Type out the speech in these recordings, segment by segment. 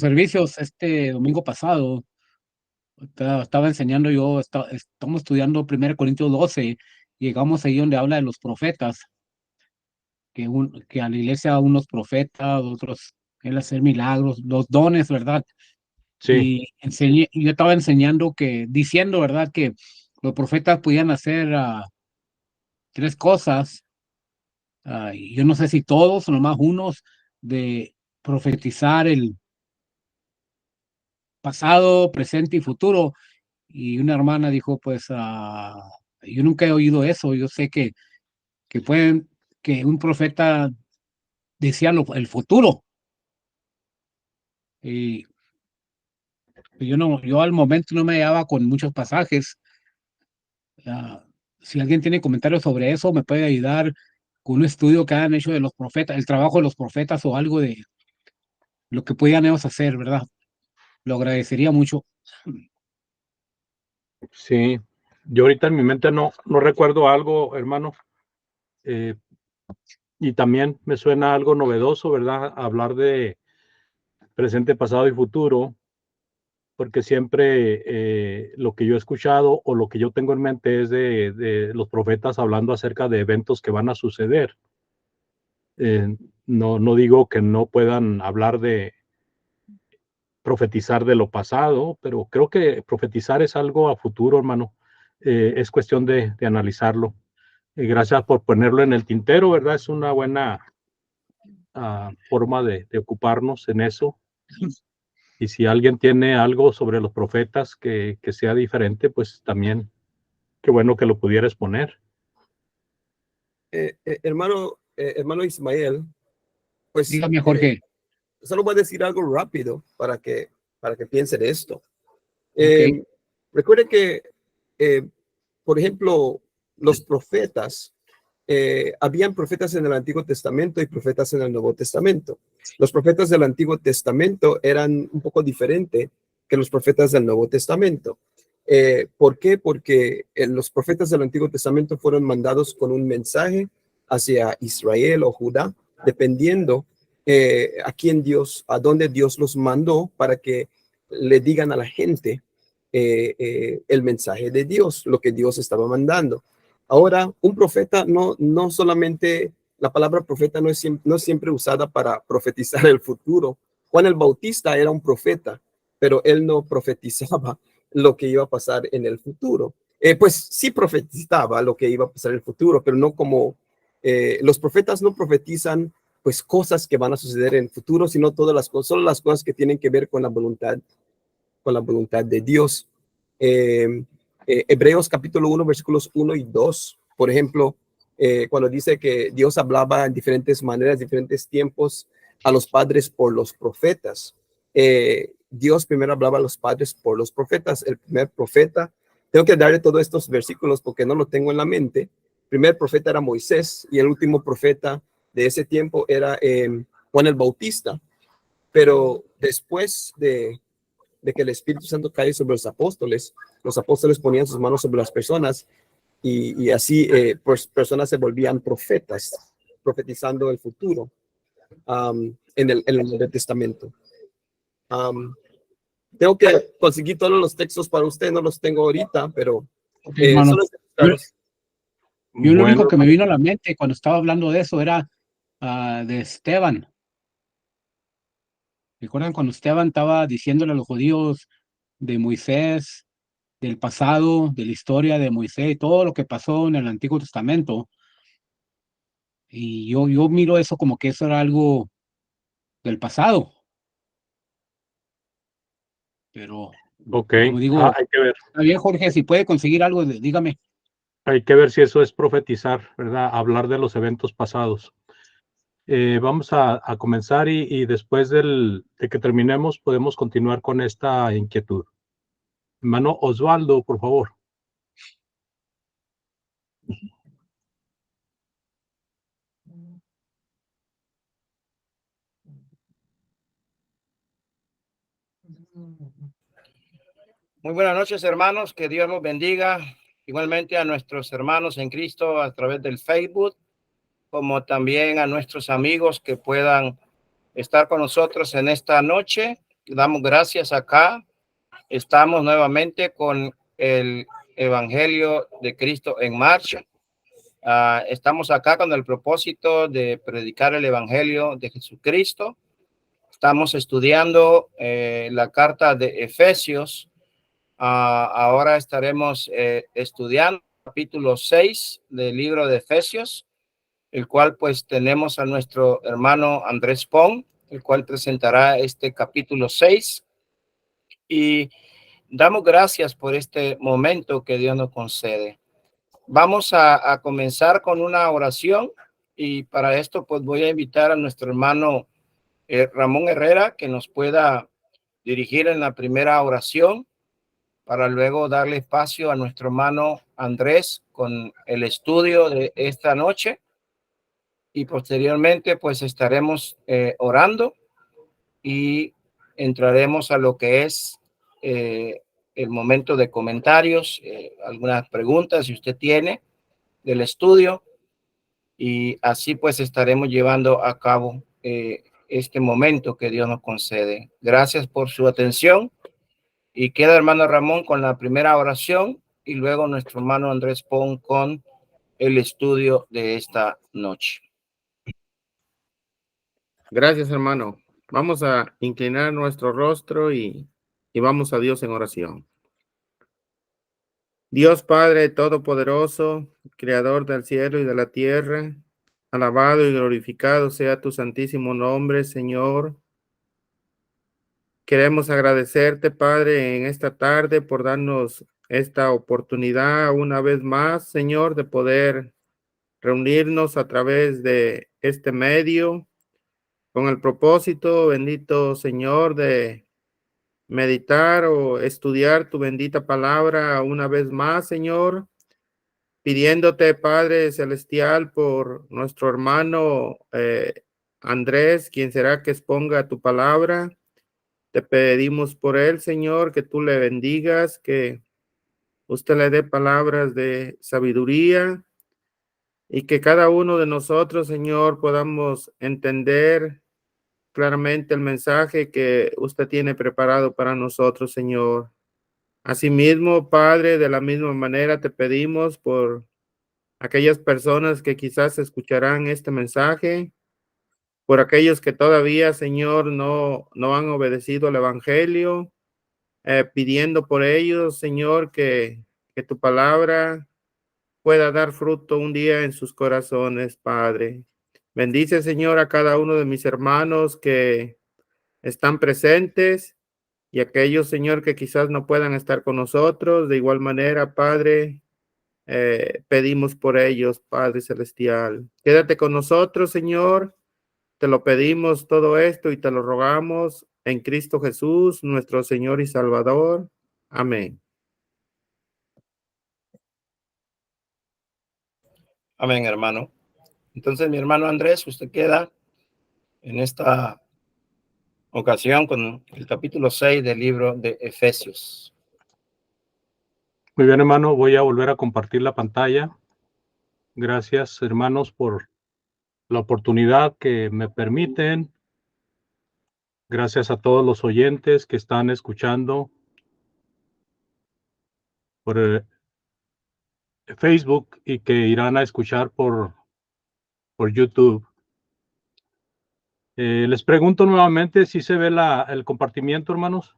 servicios este domingo pasado. Estaba enseñando yo, estamos estudiando 1 Corintios 12, y llegamos ahí donde habla de los profetas, que a la iglesia unos profetas, otros el hacer milagros, los dones, ¿verdad? Sí, Y yo estaba enseñando diciendo, ¿verdad? Que los profetas podían hacer 3 cosas, y yo no sé si todos o nomás unos, de profetizar el pasado, presente y futuro. Y una hermana dijo, pues, yo nunca he oído eso. Yo sé que pueden, que un profeta decía el futuro. Y yo al momento no me hallaba con muchos pasajes. Ah, si alguien tiene comentarios sobre eso, me puede ayudar con un estudio que han hecho de los profetas, el trabajo de los profetas, o algo de lo que podían ellos hacer, ¿verdad? Lo agradecería mucho. sí. Yo ahorita en mi mente no recuerdo algo, hermano. eh, y también me suena algo novedoso, ¿verdad? Hablar de presente, pasado y futuro, porque siempre lo que yo he escuchado o lo que yo tengo en mente es de los profetas hablando acerca de eventos que van a suceder. No digo que no puedan hablar de profetizar de lo pasado, pero creo que profetizar es algo a futuro, hermano. Es cuestión de analizarlo. Gracias por ponerlo en el tintero, ¿verdad? Es una buena forma de ocuparnos en eso. Y si alguien tiene algo sobre los profetas que sea diferente, pues también qué bueno que lo pudieras poner. Hermano Ismael, pues Dígame, Jorge. solo voy a decir algo rápido para que piense de esto. Ok. Recuerde que, por ejemplo, los profetas, habían profetas en el Antiguo Testamento y profetas en el Nuevo Testamento. Los profetas del Antiguo Testamento eran un poco diferentes que los profetas del Nuevo Testamento. ¿Por qué? Porque los profetas del Antiguo Testamento fueron mandados con un mensaje hacia Israel o Judá, dependiendo a dónde Dios los mandó, para que le digan a la gente el mensaje de Dios, lo que Dios estaba mandando. Ahora, un profeta no solamente, la palabra profeta no es siempre usada para profetizar el futuro. Juan el Bautista era un profeta, pero él no profetizaba lo que iba a pasar en el futuro. Pues sí profetizaba lo que iba a pasar en el futuro, pero no como los profetas no profetizan pues cosas que van a suceder en el futuro, sino todas las cosas, solo las cosas que tienen que ver con la voluntad de Dios. Hebreos capítulo 1, versículos 1 y 2, por ejemplo, cuando dice que Dios hablaba en diferentes maneras, diferentes tiempos a los padres por los profetas. Dios primero hablaba a los padres por los profetas. El primer profeta, tengo que darle todos estos versículos porque no lo tengo en la mente. El primer profeta era Moisés y el último profeta de ese tiempo era Juan el Bautista. Pero después de que el Espíritu Santo cae sobre los apóstoles ponían sus manos sobre las personas y así pues personas se volvían profetas, profetizando el futuro en el Nuevo Testamento. Tengo que conseguir todos los textos para usted, no los tengo ahorita, pero Ok, hermano. solo Yo, yo lo único Bueno, que me vino a la mente cuando estaba hablando de eso era de Esteban. ¿Recuerdan cuando Esteban estaba diciéndole a los judíos de Moisés, del pasado, de la historia de Moisés, todo lo que pasó en el Antiguo Testamento? Y yo miro eso como que eso era algo del pasado, pero ok. como digo, Hay que ver. está bien, Jorge, si puede conseguir algo, dígame. Hay que ver si eso es profetizar, ¿verdad? Hablar de los eventos pasados. Vamos a comenzar y después de que terminemos podemos continuar con esta inquietud. Hermano Osvaldo, por favor. Muy buenas noches, hermanos. Que Dios nos bendiga. Igualmente a nuestros hermanos en Cristo a través del Facebook, como también a nuestros amigos que puedan estar con nosotros en esta noche. damos gracias acá. Estamos nuevamente con el Evangelio de Cristo en marcha. Estamos acá con el propósito de predicar el Evangelio de Jesucristo. Estamos estudiando la carta de Efesios. Ahora estaremos estudiando el capítulo 6 del libro de Efesios, el cual pues tenemos a nuestro hermano Andrés Pong, el cual presentará este capítulo 6. Y damos gracias por este momento que Dios nos concede. Vamos a comenzar con una oración, y para esto pues voy a invitar a nuestro hermano Ramón Herrera, que nos pueda dirigir en la primera oración, para luego darle espacio a nuestro hermano Andrés con el estudio de esta noche, y posteriormente pues estaremos orando y entraremos a lo que es el momento de comentarios, algunas preguntas si usted tiene del estudio, y así pues estaremos llevando a cabo este momento que Dios nos concede. Gracias por su atención, y queda hermano Ramón con la primera oración, y luego nuestro hermano Andrés Pong con el estudio de esta noche. Gracias, hermano. Vamos a inclinar nuestro rostro y vamos a Dios en oración. Dios Padre Todopoderoso, Creador del cielo y de la tierra, alabado y glorificado sea tu santísimo nombre, Señor. Queremos agradecerte, Padre, en esta tarde por darnos esta oportunidad una vez más, Señor, de poder reunirnos a través de este medio con el propósito, bendito Señor, de meditar o estudiar tu bendita palabra una vez más, Señor, pidiéndote, Padre Celestial, por nuestro hermano Andrés, quien será que exponga tu palabra. Te pedimos por él, Señor, que tú le bendigas, que usted le dé palabras de sabiduría y que cada uno de nosotros, Señor, podamos entender claramente el mensaje que usted tiene preparado para nosotros, Señor. Asimismo, Padre, de la misma manera te pedimos por aquellas personas que quizás escucharán este mensaje, por aquellos que todavía, Señor, no han obedecido al Evangelio, pidiendo por ellos, Señor, que tu palabra pueda dar fruto un día en sus corazones, Padre. Bendice, Señor, a cada uno de mis hermanos que están presentes y aquellos, Señor, que quizás no puedan estar con nosotros. De igual manera, Padre, pedimos por ellos, Padre Celestial. Quédate con nosotros, Señor. Te lo pedimos todo esto y te lo rogamos en Cristo Jesús, nuestro Señor y Salvador. Amén. Amén, hermano. Entonces, mi hermano Andrés, usted queda en esta ocasión con el capítulo 6 del libro de Efesios. Muy bien, hermano, voy a volver a compartir la pantalla. Gracias, hermanos, por la oportunidad que me permiten. Gracias a todos los oyentes que están escuchando por Facebook y que irán a escuchar por YouTube. Les pregunto nuevamente si se ve el compartimiento, hermanos.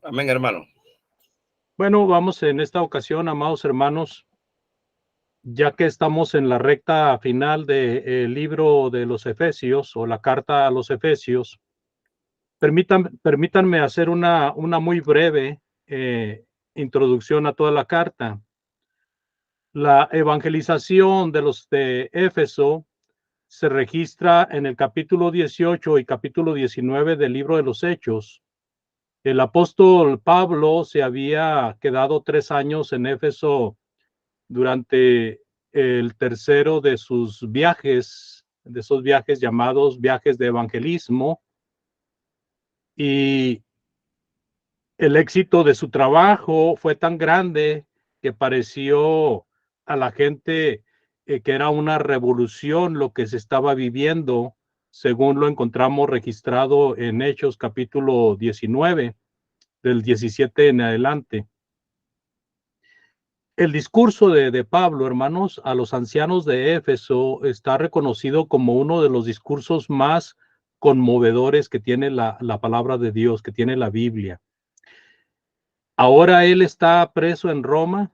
Amén, hermano. Bueno, vamos en esta ocasión, amados hermanos, ya que estamos en la recta final del libro de los Efesios o la carta a los Efesios, permítanme hacer una muy breve introducción a toda la carta. La evangelización de los de Éfeso se registra en el capítulo 18 y capítulo 19 del libro de los Hechos. El apóstol Pablo se había quedado 3 años en Éfeso durante el tercero de sus viajes, de esos viajes llamados viajes de evangelismo, y el éxito de su trabajo fue tan grande que pareció a la gente que era una revolución lo que se estaba viviendo según lo encontramos registrado en Hechos capítulo 19, del 17 en adelante. El discurso de Pablo, hermanos, a los ancianos de Éfeso está reconocido como uno de los discursos más conmovedores que tiene la palabra de Dios, que tiene la Biblia. Ahora él está preso en Roma,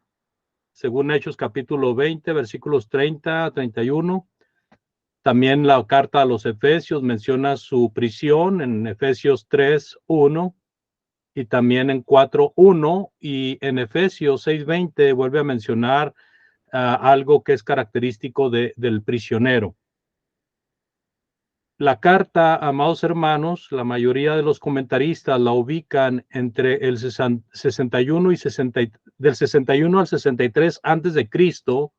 según Hechos capítulo 20, versículos 30 a 31. También la carta a los Efesios menciona su prisión en Efesios 3:1 y también en 4:1, y en Efesios 6:20 vuelve a mencionar algo que es característico del prisionero. La carta, amados hermanos, la mayoría de los comentaristas la ubican entre el 61 y del 61 al 63 antes de Cristo,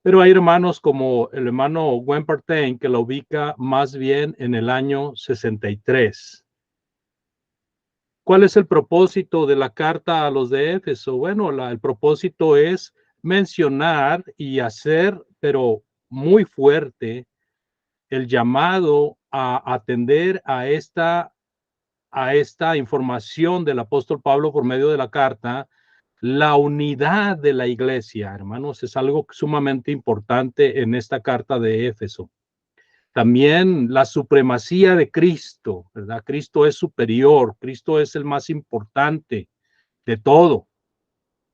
pero hay hermanos como el hermano Wempertain que la ubica más bien en el año 63. ¿Cuál es el propósito de la carta a los de Éfeso? Bueno, el propósito es mencionar y hacer, pero muy fuerte, el llamado a atender a esta información del apóstol Pablo por medio de la carta. La unidad de la iglesia, hermanos, es algo sumamente importante en esta carta de Éfeso. También la supremacía de Cristo, ¿verdad? Cristo es superior, Cristo es el más importante de todo.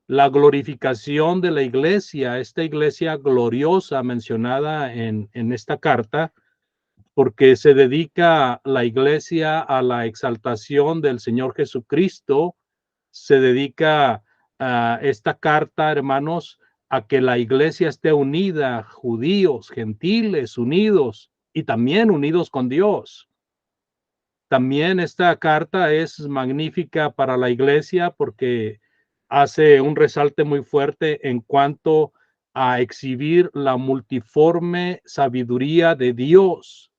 La glorificación de la iglesia, esta iglesia gloriosa mencionada en esta carta, porque se dedica la iglesia a la exaltación del Señor Jesucristo, se dedica a esta carta, hermanos, a que la iglesia esté unida, judíos, gentiles, unidos y también unidos con Dios. También esta carta es magnífica para la iglesia porque hace un resalte muy fuerte en cuanto a exhibir la multiforme sabiduría de Dios.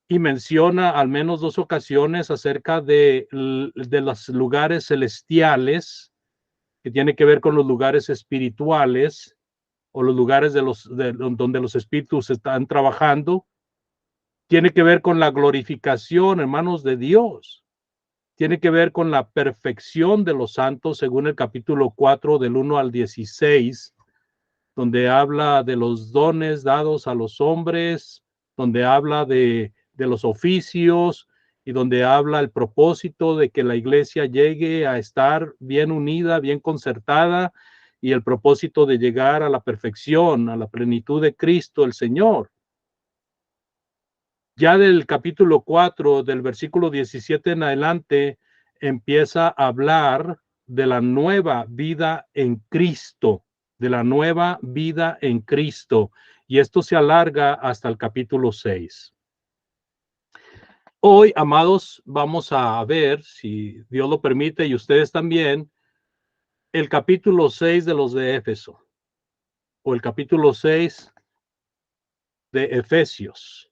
Y menciona al menos 2 ocasiones acerca de los lugares celestiales, que tiene que ver con los lugares espirituales o los lugares donde los espíritus están trabajando. Tiene que ver con la glorificación, hermanos, de Dios. Tiene que ver con la perfección de los santos, según el capítulo 4, del 1 al 16, donde habla de los dones dados a los hombres, donde habla de los oficios y donde habla el propósito de que la iglesia llegue a estar bien unida, bien concertada, y el propósito de llegar a la perfección, a la plenitud de Cristo el Señor. Ya del capítulo 4, del versículo 17 en adelante, empieza a hablar de la nueva vida en Cristo, de la nueva vida en Cristo, y esto se alarga hasta el capítulo 6. Hoy, amados, vamos a ver, si Dios lo permite y ustedes también, el capítulo 6 de los de Éfeso, o el capítulo 6 de Efesios.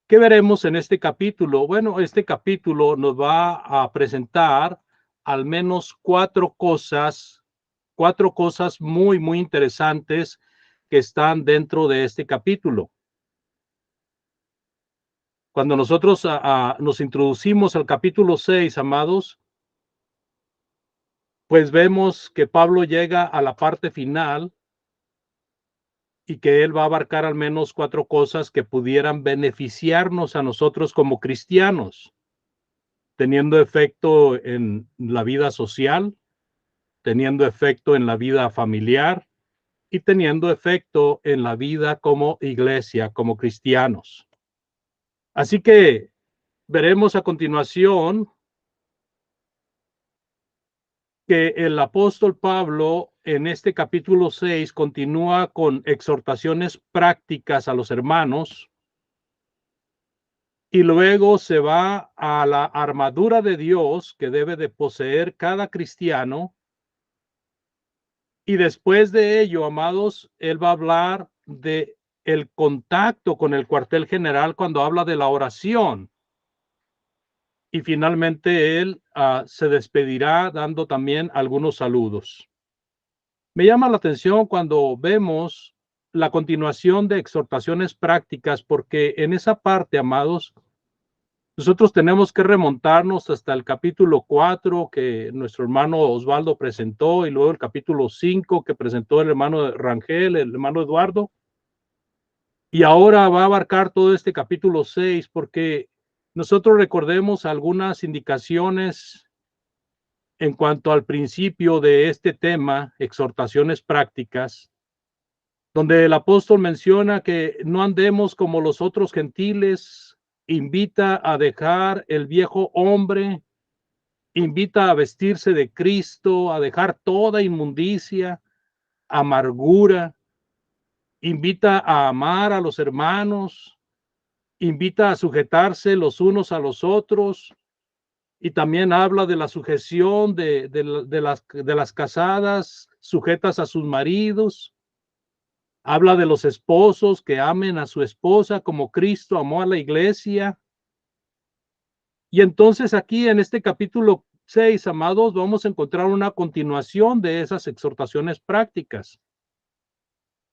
¿Qué veremos en este capítulo? Bueno, este capítulo nos va a presentar al menos cuatro cosas muy, muy interesantes que están dentro de este capítulo. Cuando nosotros nos introducimos al capítulo 6, amados, pues vemos que Pablo llega a la parte final y que él va a abarcar al menos cuatro cosas que pudieran beneficiarnos a nosotros como cristianos, teniendo efecto en la vida social, teniendo efecto en la vida familiar y teniendo efecto en la vida como iglesia, como cristianos. Así que veremos a continuación que el apóstol Pablo en este capítulo 6 continúa con exhortaciones prácticas a los hermanos y luego se va a la armadura de Dios que debe de poseer cada cristiano. Y después de ello, amados, él va a hablar de el contacto con el cuartel general cuando habla de la oración. Y finalmente él se despedirá dando también algunos saludos. Me llama la atención cuando vemos la continuación de exhortaciones prácticas, porque en esa parte, amados, nosotros tenemos que remontarnos hasta el capítulo 4 que nuestro hermano Osvaldo presentó, y luego el capítulo 5 que presentó el hermano Rangel, el hermano Eduardo, y ahora va a abarcar todo este capítulo 6, porque nosotros recordemos algunas indicaciones en cuanto al principio de este tema, exhortaciones prácticas, donde el apóstol menciona que no andemos como los otros gentiles, invita a dejar el viejo hombre, invita a vestirse de Cristo, a dejar toda inmundicia, amargura, invita a amar a los hermanos, invita a sujetarse los unos a los otros, y también habla de la sujeción de las casadas sujetas a sus maridos. Habla de los esposos que amen a su esposa como Cristo amó a la iglesia. Y entonces aquí en este capítulo 6, amados, vamos a encontrar una continuación de esas exhortaciones prácticas.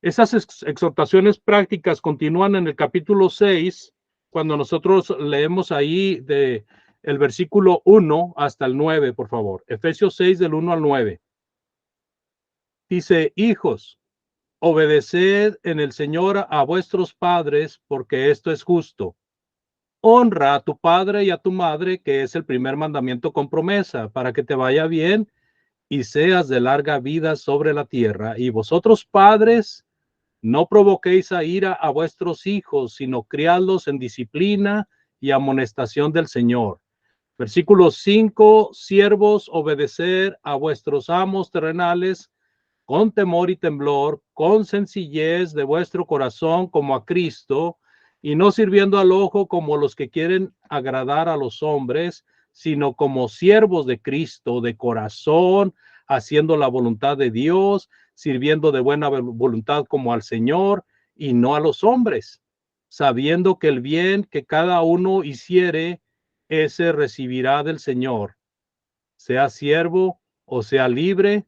Esas exhortaciones prácticas continúan en el capítulo 6, cuando nosotros leemos ahí de el versículo 1 hasta el 9, por favor. Efesios 6 del 1 al 9. Dice, hijos, obedeced en el Señor a vuestros padres, porque esto es justo. Honra a tu padre y a tu madre, que es el primer mandamiento con promesa, para que te vaya bien y seas de larga vida sobre la tierra. Y vosotros, padres, no provoquéis a ira a vuestros hijos, sino criadlos en disciplina y amonestación del Señor. Versículo 5, siervos, obedecer a vuestros amos terrenales con temor y temblor, con sencillez de vuestro corazón como a Cristo, y no sirviendo al ojo como los que quieren agradar a los hombres, sino como siervos de Cristo, de corazón, haciendo la voluntad de Dios, sirviendo de buena voluntad como al Señor y no a los hombres, sabiendo que el bien que cada uno hiciere, ese recibirá del Señor, sea siervo o sea libre.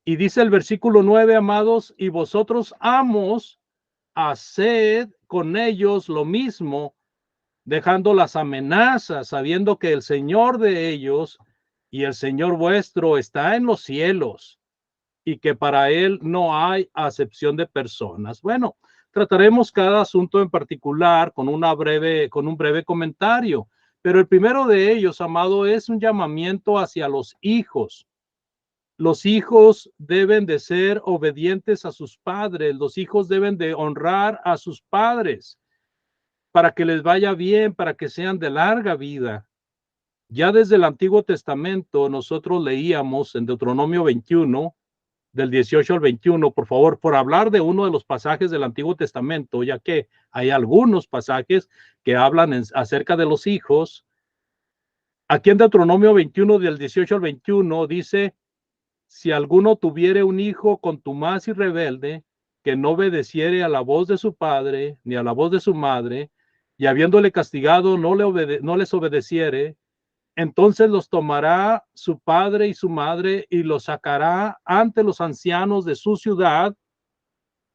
Y dice el versículo 9, amados, y vosotros, amos, haced con ellos lo mismo, dejando las amenazas, sabiendo que el Señor de ellos y el Señor vuestro está en los cielos, y que para él no hay acepción de personas. Bueno, trataremos cada asunto en particular con un breve comentario, pero el primero de ellos, amado, es un llamamiento hacia los hijos. Los hijos deben de ser obedientes a sus padres, los hijos deben de honrar a sus padres para que les vaya bien, para que sean de larga vida. Ya desde el Antiguo Testamento nosotros leíamos en Deuteronomio 21, del 18 al 21, por favor, por hablar de uno de los pasajes del Antiguo Testamento, ya que hay algunos pasajes que hablan acerca de los hijos. Aquí en Deuteronomio 21, del 18 al 21, dice, si alguno tuviere un hijo contumaz y rebelde, que no obedeciere a la voz de su padre, ni a la voz de su madre, y habiéndole castigado no les obedeciere, entonces los tomará su padre y su madre y los sacará ante los ancianos de su ciudad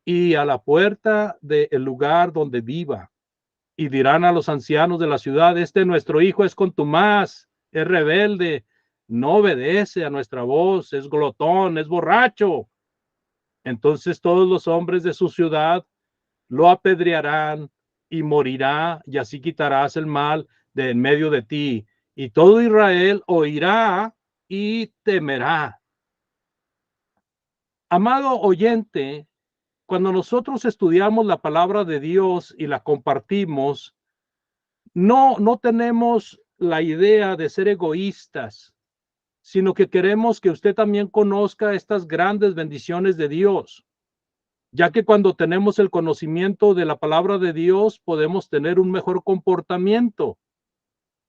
y a la puerta del lugar donde viva. Y dirán a los ancianos de la ciudad, nuestro hijo es contumaz, es rebelde, no obedece a nuestra voz, es glotón, es borracho. Entonces todos los hombres de su ciudad lo apedrearán y morirá, y así quitarás el mal de en medio de ti. Y todo Israel oirá y temerá. Amado oyente, cuando nosotros estudiamos la palabra de Dios y la compartimos, no tenemos la idea de ser egoístas, sino que queremos que usted también conozca estas grandes bendiciones de Dios, ya que cuando tenemos el conocimiento de la palabra de Dios podemos tener un mejor comportamiento.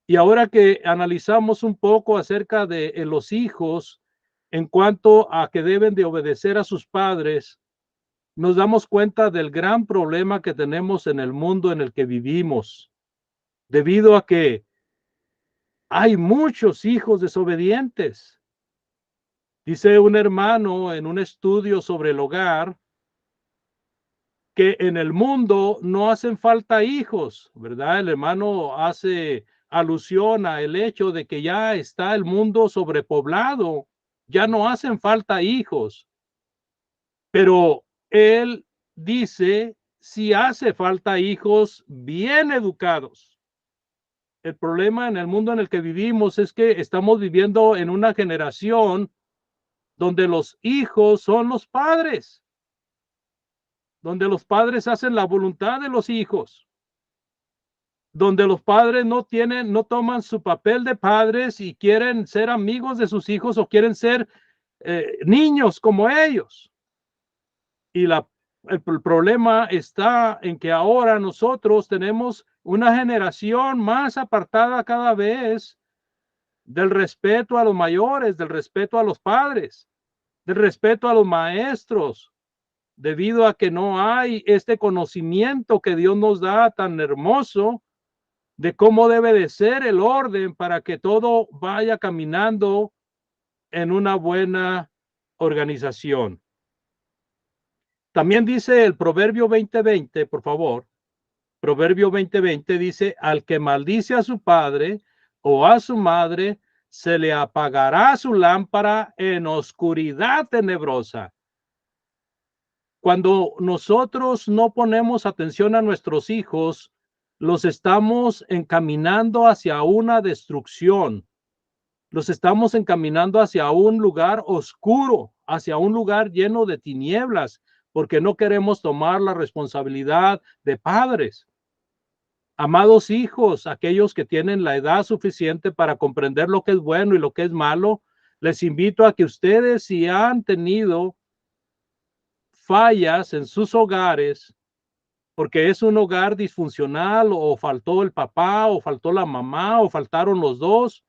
Y ahora que analizamos un poco acerca de los hijos en cuanto a que deben de obedecer a sus padres, nos damos cuenta del gran problema que tenemos en el mundo en el que vivimos, debido a que hay muchos hijos desobedientes. Dice un hermano en un estudio sobre el hogar que en el mundo no hacen falta hijos, ¿verdad? El hermano hace alusión a el hecho de que ya está el mundo sobrepoblado, ya no hacen falta hijos, pero él dice, si hace falta hijos bien educados. El problema en el mundo en el que vivimos es que estamos viviendo en una generación donde los hijos son los padres, donde los padres hacen la voluntad de los hijos, donde los padres no toman su papel de padres y quieren ser amigos de sus hijos o quieren ser niños como ellos. Y el problema está en que ahora nosotros tenemos una generación más apartada cada vez del respeto a los mayores, del respeto a los padres, del respeto a los maestros, debido a que no hay este conocimiento que Dios nos da tan hermoso de cómo debe de ser el orden para que todo vaya caminando en una buena organización. También dice el Proverbio 20:20, por favor. Proverbio 20:20 dice, al que maldice a su padre o a su madre, se le apagará su lámpara en oscuridad tenebrosa. Cuando nosotros no ponemos atención a nuestros hijos, los estamos encaminando hacia una destrucción. Los estamos encaminando hacia un lugar oscuro, hacia un lugar lleno de tinieblas, porque no queremos tomar la responsabilidad de padres. Amados hijos, aquellos que tienen la edad suficiente para comprender lo que es bueno y lo que es malo, les invito a que ustedes, si han tenido fallas en sus hogares, porque es un hogar disfuncional o faltó el papá o faltó la mamá o faltaron los dos,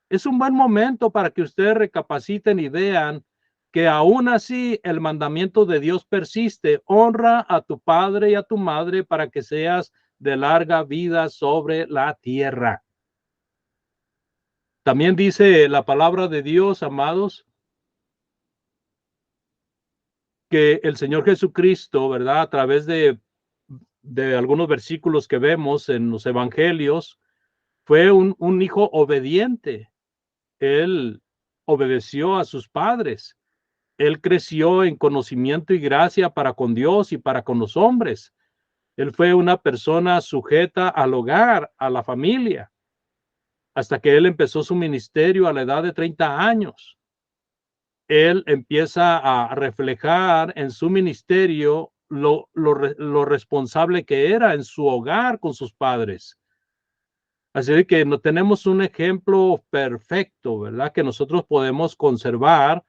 es un buen momento para que ustedes recapaciten y vean que aún así el mandamiento de Dios persiste. Honra a tu padre y a tu madre para que seas de larga vida sobre la tierra. También dice la palabra de Dios, amados, que el Señor Jesucristo, ¿verdad? A través de algunos versículos que vemos en los evangelios, fue un hijo obediente. Él obedeció a sus padres. Él creció en conocimiento y gracia para con Dios y para con los hombres. Él fue una persona sujeta al hogar, a la familia, hasta que él empezó su ministerio a la edad de 30 años. Él empieza a reflejar en su ministerio lo responsable que era en su hogar con sus padres. Así que no tenemos un ejemplo perfecto, ¿verdad? Que nosotros podemos conservar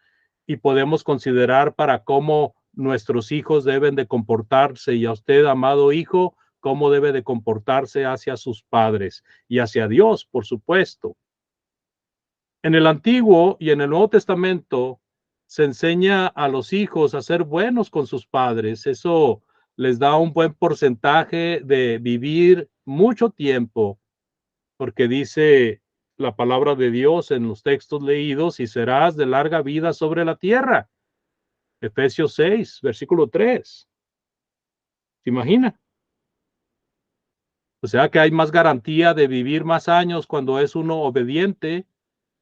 y podemos considerar para cómo nuestros hijos deben de comportarse. Y a usted, amado hijo, cómo debe de comportarse hacia sus padres y hacia Dios, por supuesto. En el Antiguo y en el Nuevo Testamento se enseña a los hijos a ser buenos con sus padres. Eso les da un buen porcentaje de vivir mucho tiempo, porque dice la palabra de Dios en los textos leídos, y serás de larga vida sobre la tierra. Efesios 6, versículo 3. ¿Se imagina? O sea que hay más garantía de vivir más años cuando es uno obediente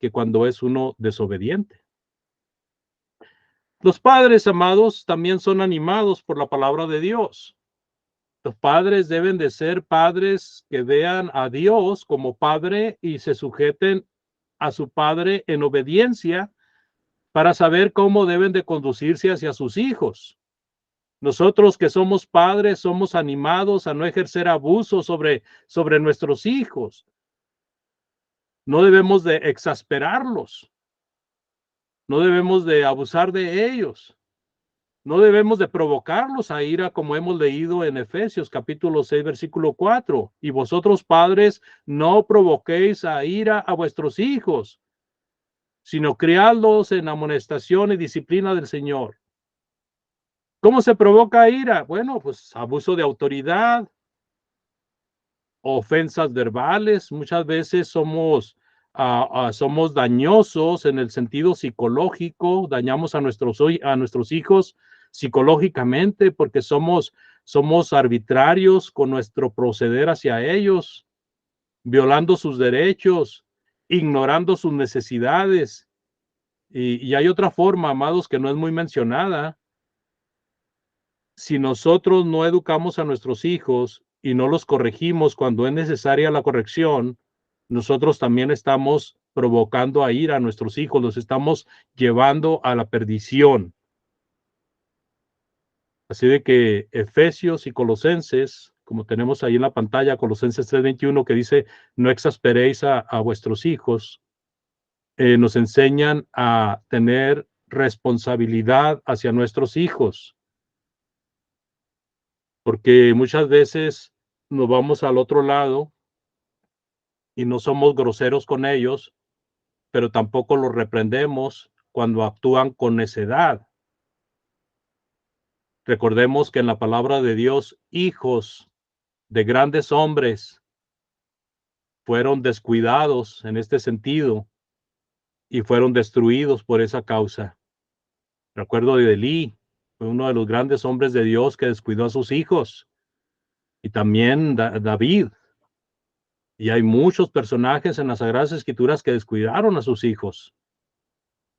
que cuando es uno desobediente. Los padres, amados, también son animados por la palabra de Dios. Los padres deben de ser padres que vean a Dios como padre y se sujeten a su padre en obediencia para saber cómo deben de conducirse hacia sus hijos. Nosotros que somos padres somos animados a no ejercer abuso sobre nuestros hijos. No debemos de exasperarlos. No debemos de abusar de ellos. No debemos de provocarlos a ira, como hemos leído en Efesios capítulo 6, versículo 4. Y vosotros, padres, no provoquéis a ira a vuestros hijos, sino criadlos en amonestación y disciplina del Señor. ¿Cómo se provoca ira? Bueno, pues abuso de autoridad, ofensas verbales. Muchas veces somos dañosos en el sentido psicológico, dañamos a nuestros hijos psicológicamente porque somos somos arbitrarios con nuestro proceder hacia ellos, violando sus derechos, ignorando sus necesidades. Y hay otra forma, amados, que no es muy mencionada. Si nosotros no educamos a nuestros hijos y no los corregimos cuando es necesaria la corrección, nosotros también estamos provocando a ir a nuestros hijos, los estamos llevando a la perdición. Así de que Efesios y Colosenses, como tenemos ahí en la pantalla, Colosenses 3:21, que dice, no exasperéis a vuestros hijos, nos enseñan a tener responsabilidad hacia nuestros hijos, porque muchas veces nos vamos al otro lado y no somos groseros con ellos, pero tampoco los reprendemos cuando actúan con necedad. Recordemos que en la palabra de Dios, hijos de grandes hombres fueron descuidados en este sentido y fueron destruidos por esa causa. Recuerdo de Elí, fue uno de los grandes hombres de Dios que descuidó a sus hijos, y también David. Y hay muchos personajes en las Sagradas Escrituras que descuidaron a sus hijos.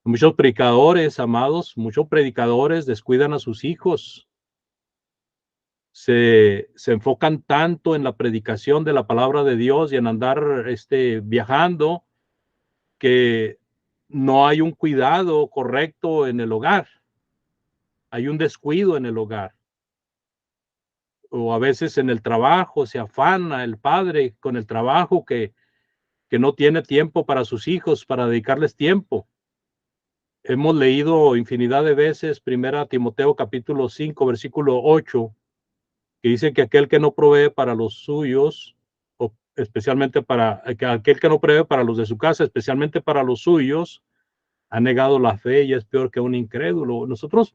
Muchos predicadores, amados, muchos predicadores descuidan a sus hijos. Se enfocan tanto en la predicación de la palabra de Dios y en andar viajando, que no hay un cuidado correcto en el hogar. Hay un descuido en el hogar. O a veces en el trabajo se afana el padre con el trabajo, que no tiene tiempo para sus hijos, para dedicarles tiempo. Hemos leído infinidad de veces 1 Timoteo capítulo 5, versículo 8, que dice que aquel que no provee para los suyos, o especialmente para aquel que no provee para los de su casa, especialmente para los suyos, ha negado la fe y es peor que un incrédulo. Nosotros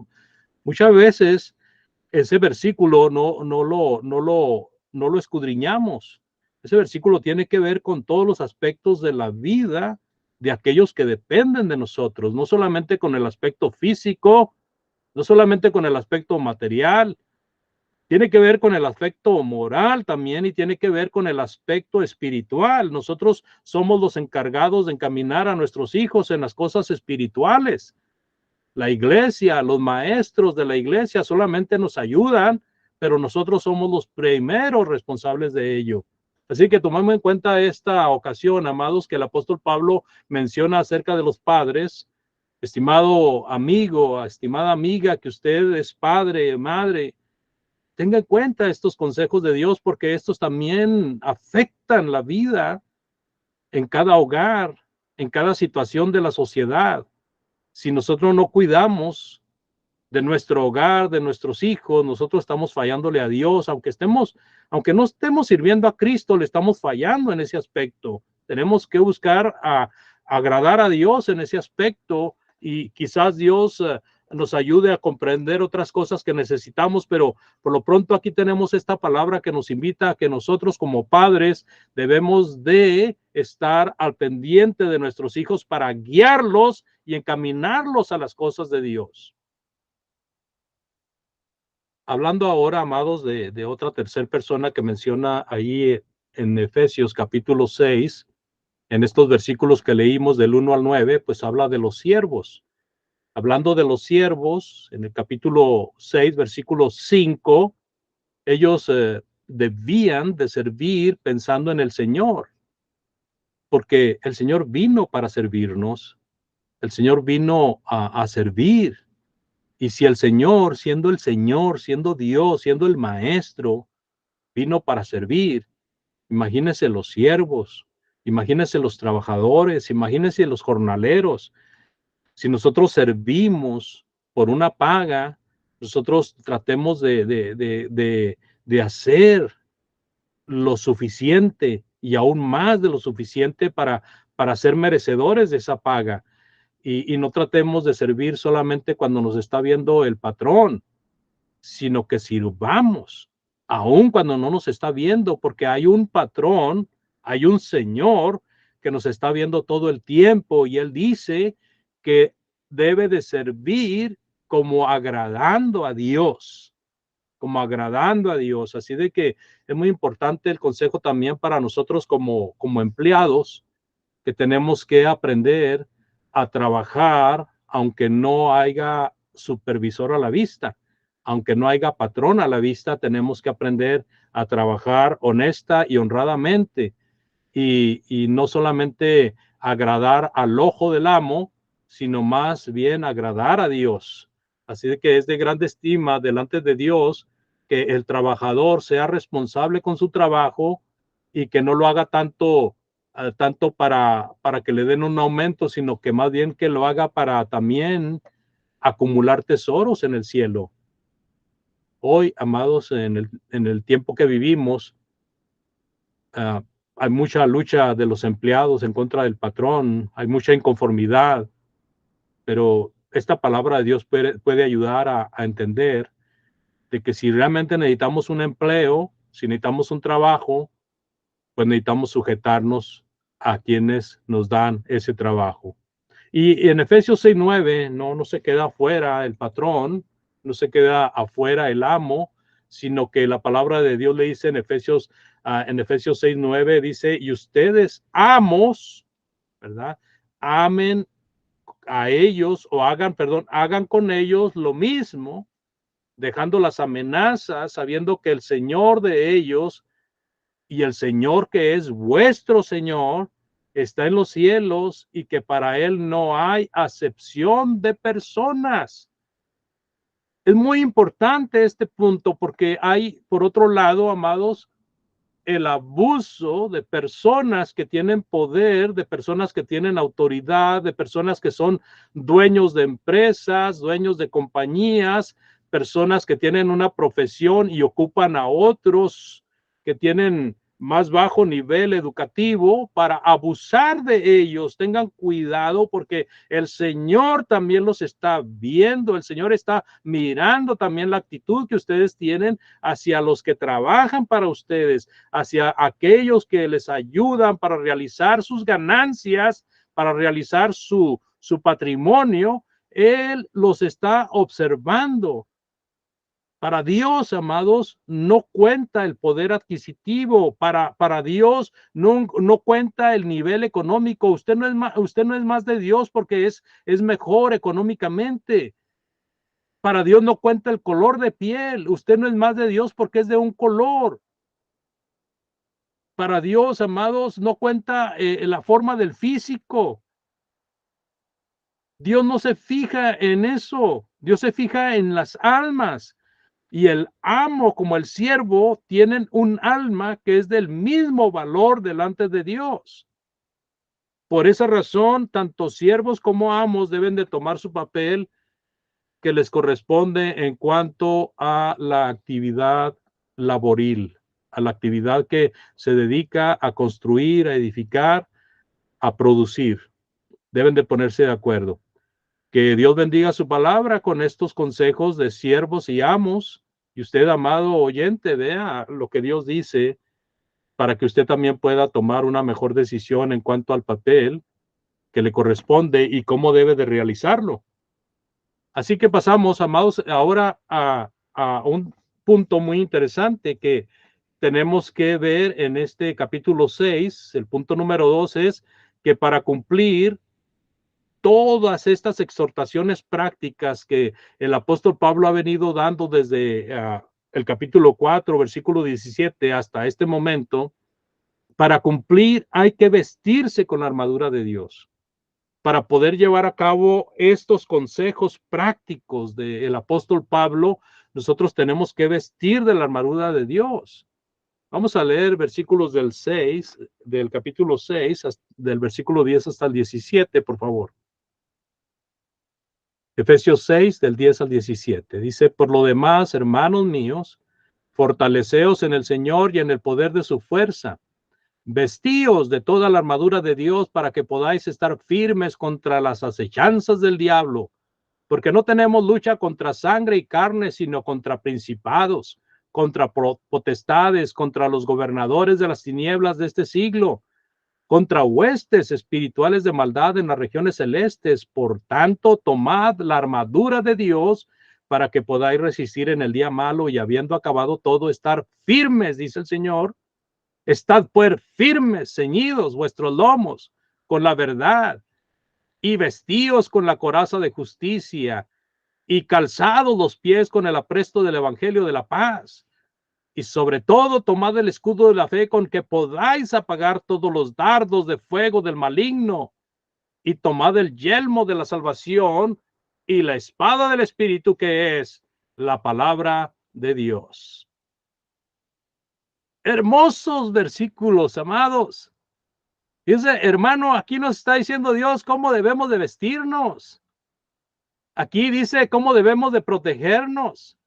muchas veces ese versículo no lo escudriñamos. Ese versículo tiene que ver con todos los aspectos de la vida de aquellos que dependen de nosotros, no solamente con el aspecto físico, no solamente con el aspecto material, tiene que ver con el aspecto moral también, y tiene que ver con el aspecto espiritual. Nosotros somos los encargados de encaminar a nuestros hijos en las cosas espirituales. La iglesia, los maestros de la iglesia solamente nos ayudan, pero nosotros somos los primeros responsables de ello. Así que tomemos en cuenta esta ocasión, amados, que el apóstol Pablo menciona acerca de los padres. Estimado amigo, estimada amiga, que usted es padre, madre, tenga en cuenta estos consejos de Dios, porque estos también afectan la vida en cada hogar, en cada situación de la sociedad. Si nosotros no cuidamos de nuestro hogar, de nuestros hijos, nosotros estamos fallándole a Dios, aunque no estemos sirviendo a Cristo, le estamos fallando en ese aspecto. Tenemos que buscar agradar a Dios en ese aspecto, y quizás Dios nos ayude a comprender otras cosas que necesitamos, pero por lo pronto aquí tenemos esta palabra que nos invita a que nosotros como padres debemos de estar al pendiente de nuestros hijos para guiarlos y encaminarlos a las cosas de Dios. Hablando ahora, amados, de otra tercera persona que menciona ahí en Efesios capítulo 6, en estos versículos que leímos del 1 al 9, pues habla de los siervos. Hablando de los siervos, en el capítulo 6, versículo 5, ellos debían de servir pensando en el Señor, porque el Señor vino para servirnos, el Señor vino a servir. Y si el Señor, siendo Dios, siendo el Maestro, vino para servir, imagínense los siervos, imagínense los trabajadores, imagínense los jornaleros. Si nosotros servimos por una paga, nosotros tratemos de hacer lo suficiente y aún más de lo suficiente para ser merecedores de esa paga. Y no tratemos de servir solamente cuando nos está viendo el patrón, sino que sirvamos aun cuando no nos está viendo, porque hay un patrón, hay un Señor que nos está viendo todo el tiempo, y Él dice que debe de servir como agradando a Dios, como agradando a Dios. Así de que es muy importante el consejo también para nosotros como empleados, que tenemos que aprender a trabajar aunque no haya supervisor a la vista, aunque no haya patrón a la vista. Tenemos que aprender a trabajar honesta y honradamente, y no solamente agradar al ojo del amo, sino más bien agradar a Dios. Así de que es de grande estima delante de Dios que el trabajador sea responsable con su trabajo y que no lo haga tanto para que le den un aumento, sino que más bien que lo haga para también acumular tesoros en el cielo. Hoy, amados, en el tiempo que vivimos, hay mucha lucha de los empleados en contra del patrón, hay mucha inconformidad, pero esta palabra de Dios puede ayudar a entender de que si realmente necesitamos un empleo, si necesitamos un trabajo, pues necesitamos sujetarnos a quienes nos dan ese trabajo. Y en Efesios 6:9 no se queda afuera el patrón, no se queda afuera el amo, sino que la palabra de Dios le dice en Efesios 6:9, dice, y ustedes amos, ¿verdad? Amen a ellos, o hagan con ellos lo mismo, dejando las amenazas, sabiendo que el Señor de ellos y el Señor que es vuestro Señor está en los cielos, y que para él no hay acepción de personas. Es muy importante este punto, porque hay, por otro lado, amados, el abuso de personas que tienen poder, de personas que tienen autoridad, de personas que son dueños de empresas, dueños de compañías, personas que tienen una profesión y ocupan a otros que tienen más bajo nivel educativo para abusar de ellos. Tengan cuidado, porque el Señor también los está viendo. El Señor está mirando también la actitud que ustedes tienen hacia los que trabajan para ustedes, hacia aquellos que les ayudan para realizar sus ganancias, para realizar su patrimonio. Él los está observando. Para Dios, amados, no cuenta el poder adquisitivo. Para Dios no cuenta el nivel económico. Usted no es más de Dios porque es mejor económicamente. Para Dios no cuenta el color de piel. Usted no es más de Dios porque es de un color. Para Dios, amados, no cuenta la forma del físico. Dios no se fija en eso. Dios se fija en las almas. Y el amo como el siervo tienen un alma que es del mismo valor delante de Dios. Por esa razón, tanto siervos como amos deben de tomar su papel que les corresponde en cuanto a la actividad laboril, a la actividad que se dedica a construir, a edificar, a producir. Deben de ponerse de acuerdo. Que Dios bendiga su palabra con estos consejos de siervos y amos. Y usted, amado oyente, vea lo que Dios dice para que usted también pueda tomar una mejor decisión en cuanto al papel que le corresponde y cómo debe de realizarlo. Así que pasamos, amados, ahora a un punto muy interesante que tenemos que ver en este capítulo 6. El punto número 2 es que para cumplir todas estas exhortaciones prácticas que el apóstol Pablo ha venido dando desde el capítulo 4, versículo 17 hasta este momento, para cumplir hay que vestirse con la armadura de Dios. Para poder llevar a cabo estos consejos prácticos del apóstol Pablo, nosotros tenemos que vestir de la armadura de Dios. Vamos a leer versículos del capítulo 6, del versículo 10 hasta el 17, por favor. Efesios 6, del 10 al 17. Dice, por lo demás, hermanos míos, fortaleceos en el Señor y en el poder de su fuerza. Vestíos de toda la armadura de Dios para que podáis estar firmes contra las acechanzas del diablo, porque no tenemos lucha contra sangre y carne, sino contra principados, contra potestades, contra los gobernadores de las tinieblas de este siglo, contra huestes espirituales de maldad en las regiones celestes. Por tanto, tomad la armadura de Dios para que podáis resistir en el día malo y habiendo acabado todo, estar firmes, dice el Señor. Estad pues firmes, ceñidos vuestros lomos con la verdad y vestíos con la coraza de justicia y calzados los pies con el apresto del evangelio de la paz. Y sobre todo tomad el escudo de la fe con que podáis apagar todos los dardos de fuego del maligno, y tomad el yelmo de la salvación y la espada del Espíritu, que es la palabra de Dios. Hermosos versículos, amados. Dice, hermano, aquí nos está diciendo Dios cómo debemos de vestirnos. Aquí dice cómo debemos de protegernos.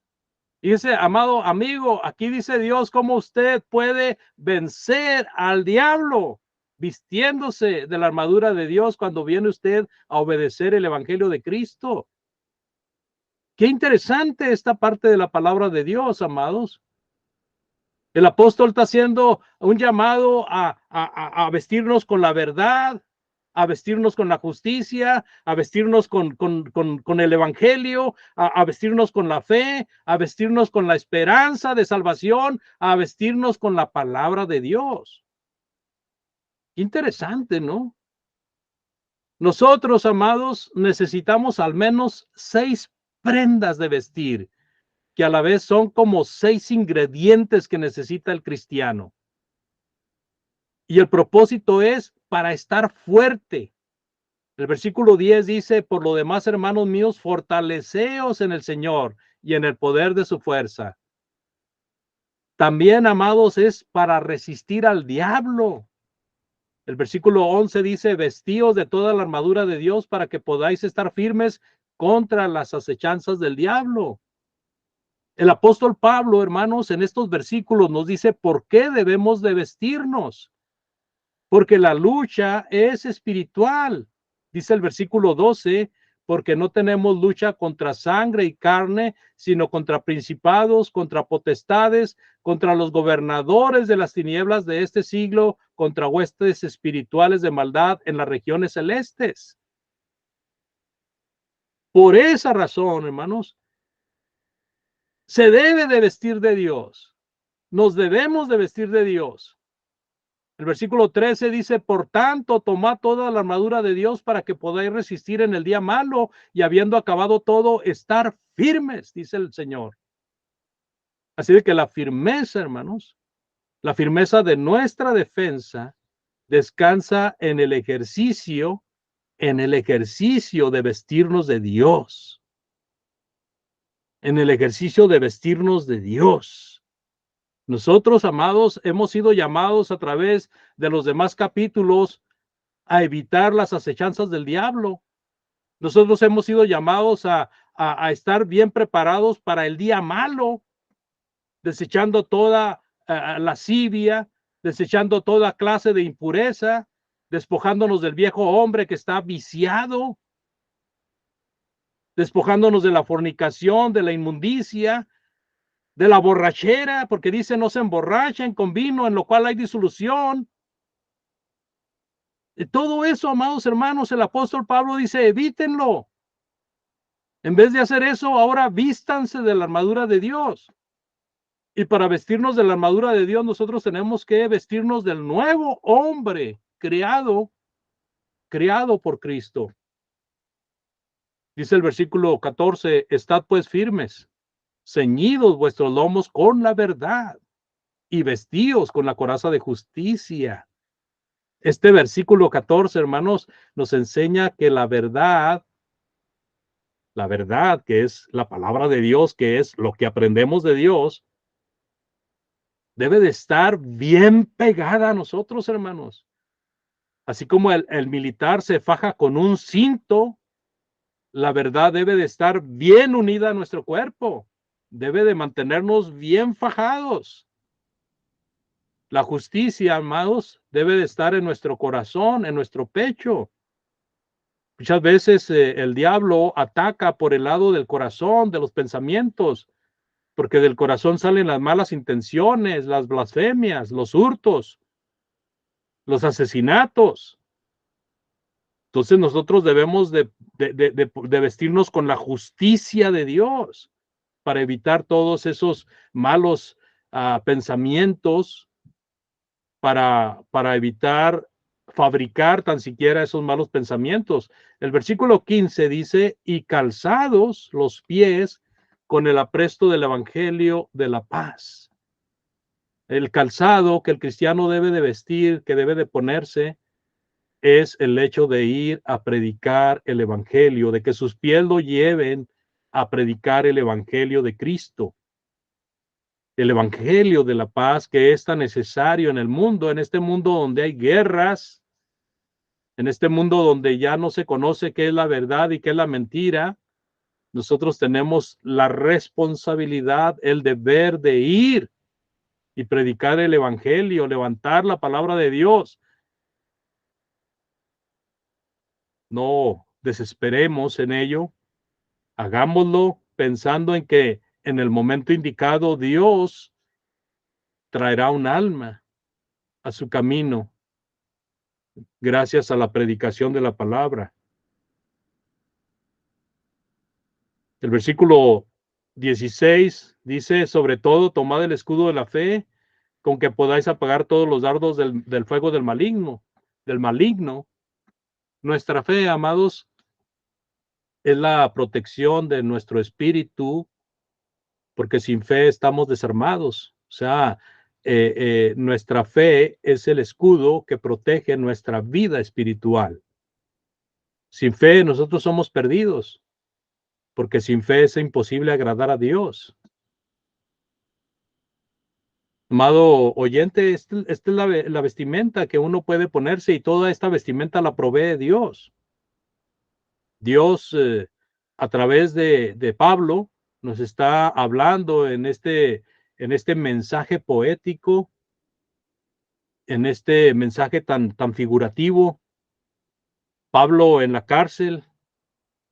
Dice, amado amigo, aquí dice Dios cómo usted puede vencer al diablo vistiéndose de la armadura de Dios cuando viene usted a obedecer el evangelio de Cristo. Qué interesante esta parte de la palabra de Dios, amados. El apóstol está haciendo un llamado a vestirnos con la verdad, a vestirnos con la justicia, a vestirnos con el evangelio, a vestirnos con la fe, a vestirnos con la esperanza de salvación, a vestirnos con la palabra de Dios. Qué interesante, ¿no? Nosotros, amados, necesitamos al menos 6 prendas de vestir, que a la vez son como 6 ingredientes que necesita el cristiano. Y el propósito es para estar fuerte. El versículo 10 dice, por lo demás, hermanos míos, fortaleceos en el Señor y en el poder de su fuerza. También, amados, es para resistir al diablo. El versículo 11 dice, vestíos de toda la armadura de Dios para que podáis estar firmes contra las acechanzas del diablo. El apóstol Pablo, hermanos, en estos versículos nos dice por qué debemos de vestirnos. Porque la lucha es espiritual. Dice el versículo 12, porque no tenemos lucha contra sangre y carne, sino contra principados, contra potestades, contra los gobernadores de las tinieblas de este siglo, contra huestes espirituales de maldad en las regiones celestes. Por esa razón, hermanos, se debe de vestir de Dios. Nos debemos de vestir de Dios. El versículo 13 dice, por tanto, tomad toda la armadura de Dios para que podáis resistir en el día malo y habiendo acabado todo, estar firmes, dice el Señor. Así de que la firmeza, hermanos, la firmeza de nuestra defensa descansa en el ejercicio de vestirnos de Dios. En el ejercicio de vestirnos de Dios. Nosotros, amados, hemos sido llamados a través de los demás capítulos a evitar las acechanzas del diablo. Nosotros hemos sido llamados a estar bien preparados para el día malo, desechando toda lascivia, desechando toda clase de impureza, despojándonos del viejo hombre que está viciado, despojándonos de la fornicación, de la inmundicia, de la borrachera, porque dice no se emborrachen con vino, en lo cual hay disolución. Y todo eso, amados hermanos, el apóstol Pablo dice, evítenlo. En vez de hacer eso, ahora vístanse de la armadura de Dios. Y para vestirnos de la armadura de Dios, nosotros tenemos que vestirnos del nuevo hombre creado por Cristo. Dice el versículo 14, estad pues firmes, ceñidos vuestros lomos con la verdad y vestíos con la coraza de justicia. Este versículo 14, hermanos, nos enseña que la verdad que es la palabra de Dios, que es lo que aprendemos de Dios, debe de estar bien pegada a nosotros, hermanos. Así como el militar se faja con un cinto, la verdad debe de estar bien unida a nuestro cuerpo. Debe de mantenernos bien fajados. La justicia, amados, debe de estar en nuestro corazón, en nuestro pecho. Muchas veces el diablo ataca por el lado del corazón, de los pensamientos, porque del corazón salen las malas intenciones, las blasfemias, los hurtos, los asesinatos. Entonces nosotros debemos de vestirnos con la justicia de Dios para evitar todos esos malos pensamientos, para evitar fabricar tan siquiera esos malos pensamientos. El versículo 15 dice, y calzados los pies con el apresto del evangelio de la paz. El calzado que el cristiano debe de vestir, que debe de ponerse, es el hecho de ir a predicar el evangelio, de que sus pies lo lleven a predicar el evangelio de Cristo, el evangelio de la paz que es tan necesario en el mundo, en este mundo donde hay guerras, en este mundo donde ya no se conoce qué es la verdad y qué es la mentira. Nosotros tenemos la responsabilidad, el deber de ir y predicar el evangelio, levantar la palabra de Dios. No desesperemos en ello, hagámoslo pensando en que en el momento indicado Dios traerá un alma a su camino gracias a la predicación de la palabra. El versículo 16 dice, sobre todo, tomad el escudo de la fe, con que podáis apagar todos los dardos del fuego del maligno. Nuestra fe, amados, es la protección de nuestro espíritu, porque sin fe estamos desarmados. O sea, nuestra fe es el escudo que protege nuestra vida espiritual. Sin fe nosotros somos perdidos, porque sin fe es imposible agradar a Dios. Amado oyente, esta es la vestimenta que uno puede ponerse, y toda esta vestimenta la provee Dios. Dios, a través de Pablo, nos está hablando en este mensaje poético, en este mensaje tan figurativo. Pablo en la cárcel,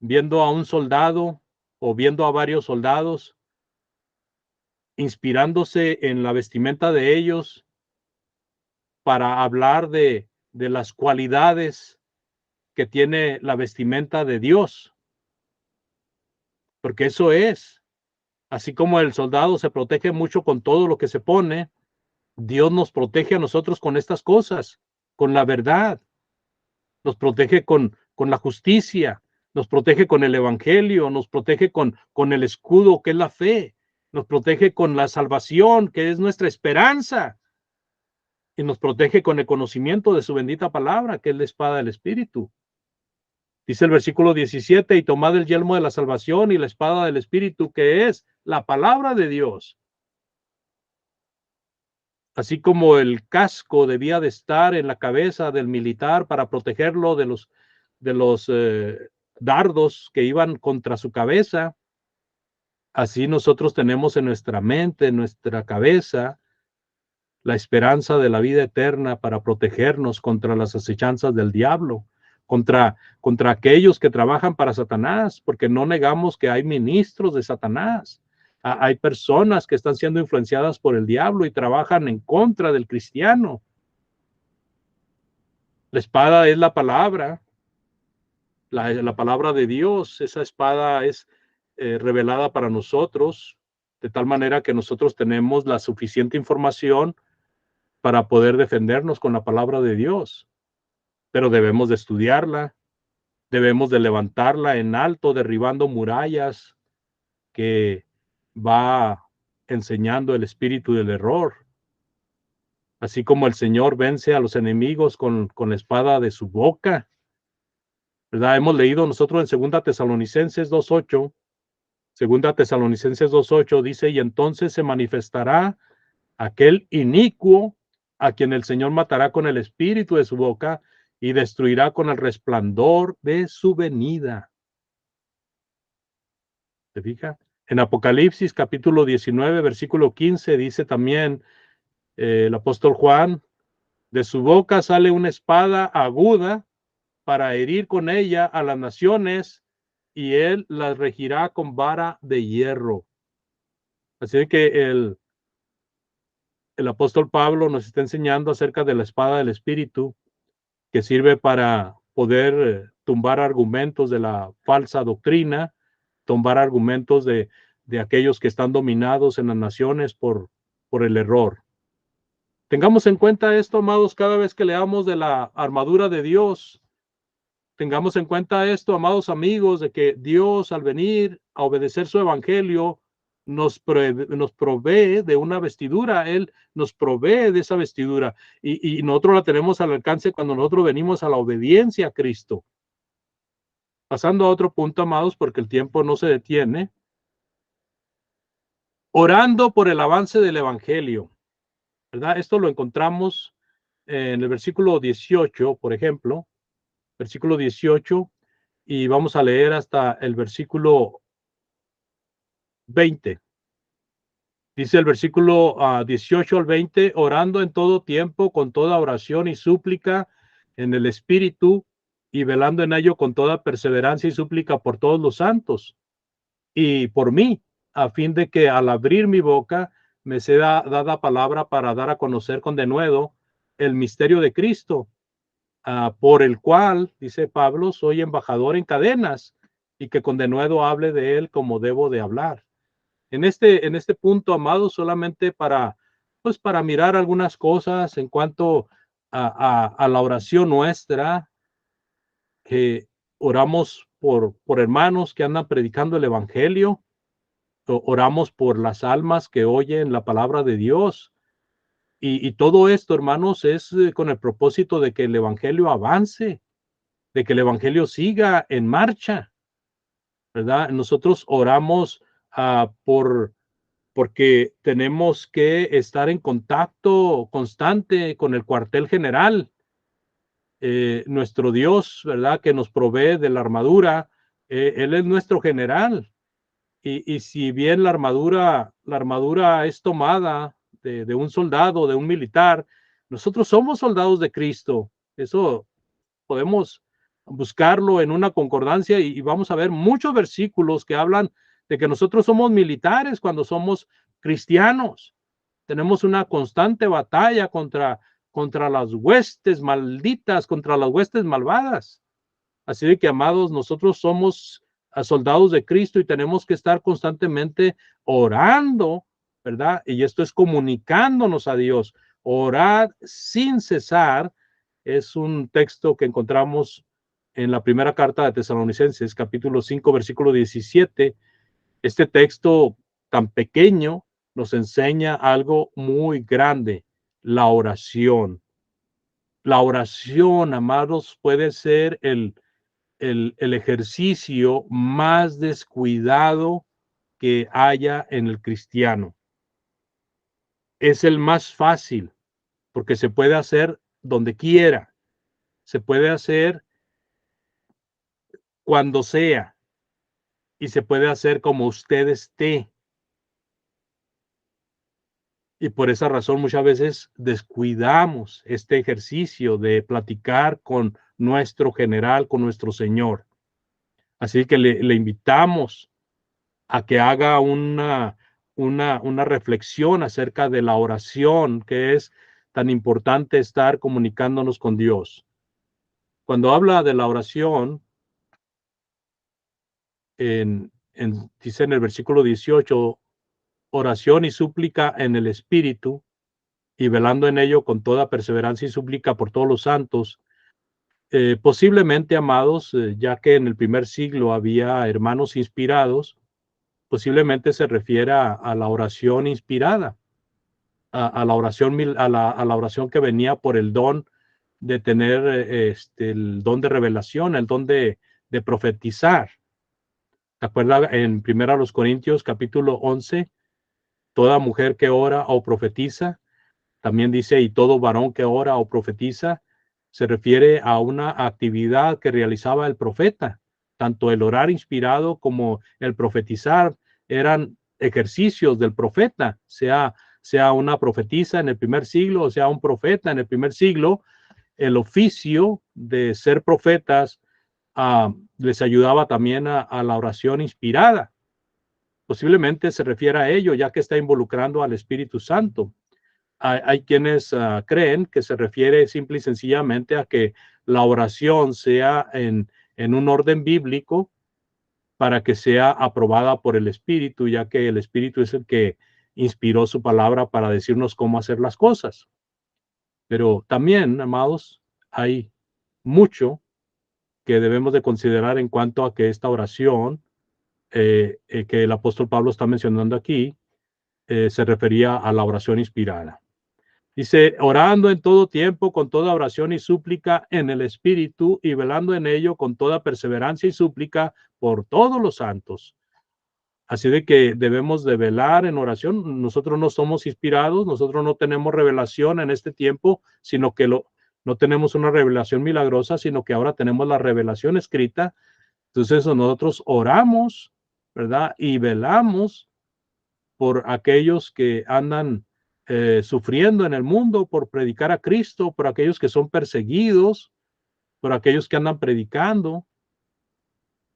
viendo a un soldado o viendo a varios soldados, inspirándose en la vestimenta de ellos para hablar de las cualidades que tiene la vestimenta de Dios, porque eso es, así como el soldado se protege mucho con todo lo que se pone, Dios nos protege a nosotros con estas cosas, con la verdad, nos protege con la justicia, nos protege con el evangelio, nos protege con el escudo que es la fe, nos protege con la salvación que es nuestra esperanza, y nos protege con el conocimiento de su bendita palabra que es la espada del Espíritu. Dice el versículo 17, y tomad el yelmo de la salvación y la espada del Espíritu, que es la palabra de Dios. Así como el casco debía de estar en la cabeza del militar para protegerlo de los dardos que iban contra su cabeza, así nosotros tenemos en nuestra mente, en nuestra cabeza, la esperanza de la vida eterna para protegernos contra las acechanzas del diablo, contra aquellos que trabajan para Satanás, porque no negamos que hay ministros de Satanás. Hay personas que están siendo influenciadas por el diablo y trabajan en contra del cristiano. La espada es la palabra, la palabra de Dios. Esa espada es revelada para nosotros, de tal manera que nosotros tenemos la suficiente información para poder defendernos con la palabra de Dios. Pero debemos de estudiarla, debemos de levantarla en alto, derribando murallas que va enseñando el espíritu del error. Así como el Señor vence a los enemigos con la espada de su boca, ¿verdad? Hemos leído nosotros en Segunda Tesalonicenses 2:8, dice, y entonces se manifestará aquel inicuo a quien el Señor matará con el espíritu de su boca y destruirá con el resplandor de su venida. ¿Se fija? En Apocalipsis capítulo 19, versículo 15, dice también el apóstol Juan, de su boca sale una espada aguda para herir con ella a las naciones, y él las regirá con vara de hierro. Así que el apóstol Pablo nos está enseñando acerca de la espada del Espíritu, que sirve para poder tumbar argumentos de la falsa doctrina, tumbar argumentos de aquellos que están dominados en las naciones por el error. Tengamos en cuenta esto, amados, cada vez que leamos de la armadura de Dios. Tengamos en cuenta esto, amados amigos, de que Dios, al venir a obedecer su evangelio, nos provee de una vestidura. Él nos provee de esa vestidura y nosotros la tenemos al alcance cuando nosotros venimos a la obediencia a Cristo. Pasando a otro punto, amados, porque el tiempo no se detiene. Orando por el avance del evangelio, ¿verdad? Esto lo encontramos en el versículo 18, por ejemplo, versículo 18, y vamos a leer hasta el versículo 20. Dice el versículo 18 al 20, orando en todo tiempo, con toda oración y súplica en el Espíritu, y velando en ello con toda perseverancia y súplica por todos los santos, y por mí, a fin de que al abrir mi boca me sea dada palabra para dar a conocer con denuedo el misterio de Cristo, por el cual, dice Pablo, soy embajador en cadenas, y que con denuedo hable de él como debo de hablar. En este punto, amados, solamente para mirar algunas cosas en cuanto a la oración nuestra, que oramos por hermanos que andan predicando el evangelio, oramos por las almas que oyen la palabra de Dios, y todo esto, hermanos, es con el propósito de que el evangelio avance, de que el evangelio siga en marcha, ¿verdad? Nosotros oramos porque tenemos que estar en contacto constante con el cuartel general. Nuestro Dios, ¿verdad? Que nos provee de la armadura, Él es nuestro general. Y si bien la armadura es tomada de un soldado, de un militar, nosotros somos soldados de Cristo. Eso podemos buscarlo en una concordancia y vamos a ver muchos versículos que hablan de que nosotros somos militares cuando somos cristianos. Tenemos una constante batalla contra las huestes malditas, contra las huestes malvadas. Así de que, amados, nosotros somos soldados de Cristo y tenemos que estar constantemente orando, ¿verdad? Y esto es comunicándonos a Dios. Orar sin cesar es un texto que encontramos en la primera carta de Tesalonicenses, capítulo 5, versículo 17. Este texto tan pequeño nos enseña algo muy grande: la oración. La oración, amados, puede ser el ejercicio más descuidado que haya en el cristiano. Es el más fácil porque se puede hacer donde quiera, se puede hacer cuando sea y se puede hacer como usted esté. Y por esa razón muchas veces descuidamos este ejercicio de platicar con nuestro general, con nuestro Señor. Así que le invitamos a que haga una reflexión acerca de la oración, que es tan importante estar comunicándonos con Dios. Cuando habla de la oración, dice en el versículo 18, oración y súplica en el Espíritu, y velando en ello con toda perseverancia y súplica por todos los santos. Posiblemente, amados, ya que en el primer siglo había hermanos inspirados, posiblemente se refiera a la oración inspirada, a la oración que venía por el don de tener el don de revelación, el don de profetizar. ¿Se acuerdan? En 1 Corintios capítulo 11, toda mujer que ora o profetiza, también dice, y todo varón que ora o profetiza, se refiere a una actividad que realizaba el profeta. Tanto el orar inspirado como el profetizar eran ejercicios del profeta, sea una profetisa en el primer siglo, o sea un profeta en el primer siglo. El oficio de ser profetas les ayudaba también a la oración inspirada. Posiblemente se refiere a ello, ya que está involucrando al Espíritu Santo. hay quienes creen que se refiere simple y sencillamente a que la oración sea en un orden bíblico para que sea aprobada por el Espíritu, ya que el Espíritu es el que inspiró su palabra para decirnos cómo hacer las cosas. Pero también, amados, hay mucho que debemos de considerar en cuanto a que esta oración que el apóstol Pablo está mencionando aquí se refería a la oración inspirada. Dice, orando en todo tiempo con toda oración y súplica en el Espíritu y velando en ello con toda perseverancia y súplica por todos los santos. Así de que debemos de velar en oración. Nosotros no somos inspirados, nosotros no tenemos revelación en este tiempo, sino que no tenemos una revelación milagrosa, sino que ahora tenemos la revelación escrita. Entonces nosotros oramos, ¿verdad? Y velamos por aquellos que andan sufriendo en el mundo, por predicar a Cristo, por aquellos que son perseguidos, por aquellos que andan predicando.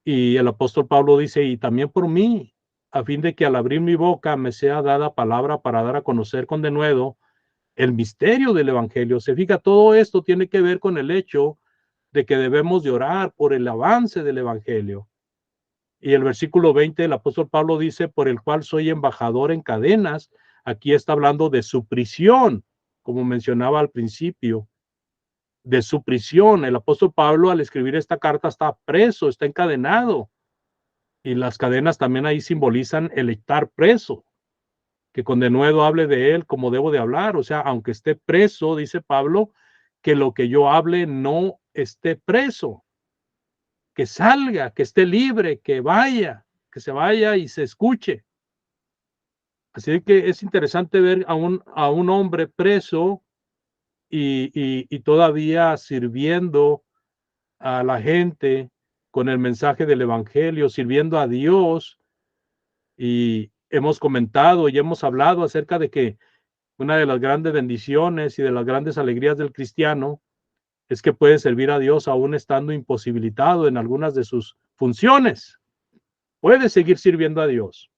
Y el apóstol Pablo dice, y también por mí, a fin de que al abrir mi boca me sea dada palabra para dar a conocer con denuedo el misterio del evangelio. Se fija, todo esto tiene que ver con el hecho de que debemos de orar por el avance del evangelio. Y el versículo 20, el apóstol Pablo dice, por el cual soy embajador en cadenas. Aquí está hablando de su prisión, como mencionaba al principio, de su prisión. El apóstol Pablo al escribir esta carta está preso, está encadenado. Y las cadenas también ahí simbolizan el estar preso, que con denuedo hable de él como debo de hablar. O sea, aunque esté preso, dice Pablo, que lo que yo hable no esté preso, que salga, que esté libre, que vaya, que se vaya y se escuche. Así que es interesante ver a un hombre preso y todavía sirviendo a la gente con el mensaje del evangelio, sirviendo a Dios. Y hemos comentado y hemos hablado acerca de que una de las grandes bendiciones y de las grandes alegrías del cristiano es que puede servir a Dios aún estando imposibilitado en algunas de sus funciones. Puede seguir sirviendo a Dios.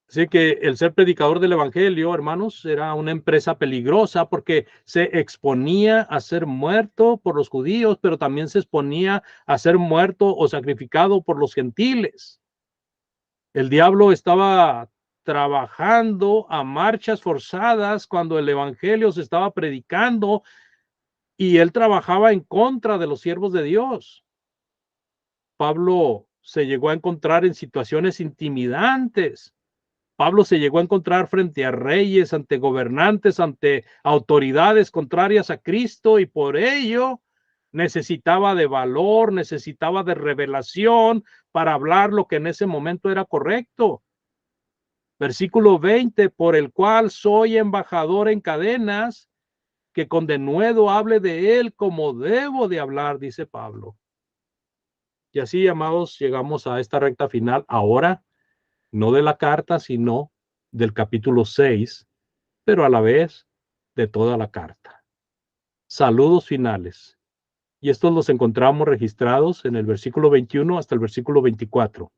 Así que el ser predicador del evangelio, hermanos, era una empresa peligrosa porque se exponía a ser muerto por los judíos, pero también se exponía a ser muerto o sacrificado por los gentiles. El diablo estaba trabajando a marchas forzadas cuando el evangelio se estaba predicando y él trabajaba en contra de los siervos de Dios. Pablo se llegó a encontrar en situaciones intimidantes. Pablo se llegó a encontrar frente a reyes, ante gobernantes, ante autoridades contrarias a Cristo y por ello necesitaba de valor, necesitaba de revelación para hablar lo que en ese momento era correcto. Versículo 20, por el cual soy embajador en cadenas, que con denuedo hable de él como debo de hablar, dice Pablo. Y así, amados, llegamos a esta recta final ahora, no de la carta, sino del capítulo 6, pero a la vez de toda la carta. Saludos finales. Y estos los encontramos registrados en el versículo 21 hasta el versículo 24.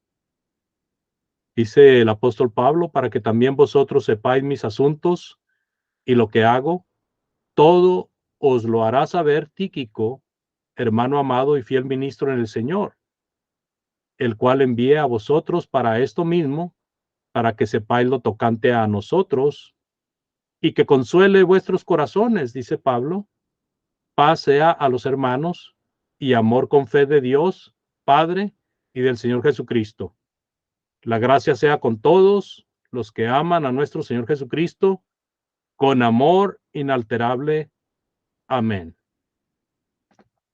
Dice el apóstol Pablo, para que también vosotros sepáis mis asuntos y lo que hago, todo os lo hará saber Tíquico, hermano amado y fiel ministro en el Señor, el cual envié a vosotros para esto mismo, para que sepáis lo tocante a nosotros y que consuele vuestros corazones, dice Pablo. Paz sea a los hermanos y amor con fe de Dios, Padre y del Señor Jesucristo. La gracia sea con todos los que aman a nuestro Señor Jesucristo, con amor inalterable. Amén.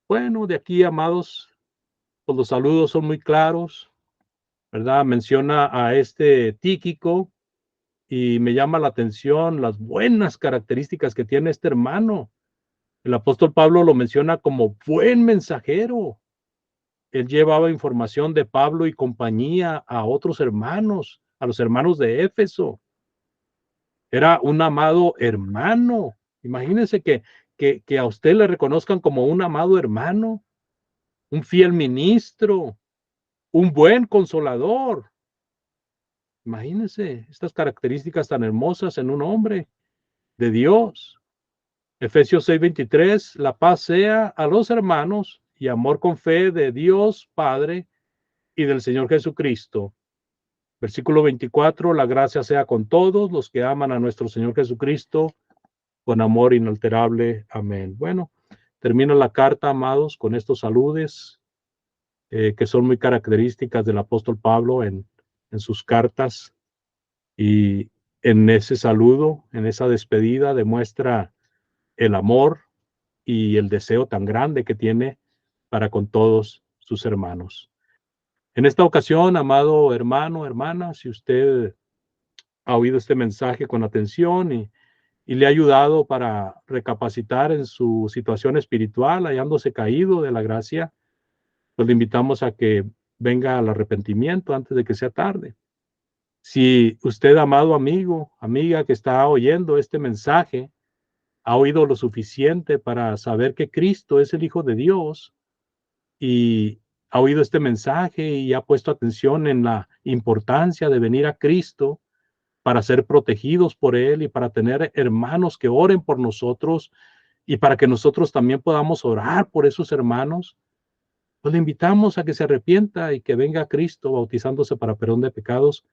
Bueno, de aquí, amados, pues los saludos son muy claros, ¿verdad? Menciona a este Tíquico y me llama la atención las buenas características que tiene este hermano. El apóstol Pablo lo menciona como buen mensajero. Él llevaba información de Pablo y compañía a otros hermanos, a los hermanos de Éfeso. Era un amado hermano. Imagínense que a usted le reconozcan como un amado hermano, un fiel ministro, un buen consolador. Imagínense estas características tan hermosas en un hombre de Dios. Efesios 6:23, la paz sea a los hermanos y amor con fe de Dios Padre y del Señor Jesucristo. Versículo 24, la gracia sea con todos los que aman a nuestro Señor Jesucristo con amor inalterable. Amén. Bueno, termino la carta, amados, con estos saludes que son muy características del apóstol Pablo en sus cartas. Y en ese saludo, en esa despedida, demuestra el amor y el deseo tan grande que tiene para con todos sus hermanos. En esta ocasión, amado hermano, hermana, si usted ha oído este mensaje con atención y le ha ayudado para recapacitar en su situación espiritual, hallándose caído de la gracia, pues le invitamos a que venga al arrepentimiento antes de que sea tarde. Si usted, amado amigo, amiga que está oyendo este mensaje, ha oído lo suficiente para saber que Cristo es el Hijo de Dios y ha oído este mensaje y ha puesto atención en la importancia de venir a Cristo para ser protegidos por Él y para tener hermanos que oren por nosotros y para que nosotros también podamos orar por esos hermanos, pues le invitamos a que se arrepienta y que venga a Cristo bautizándose para perdón de pecados,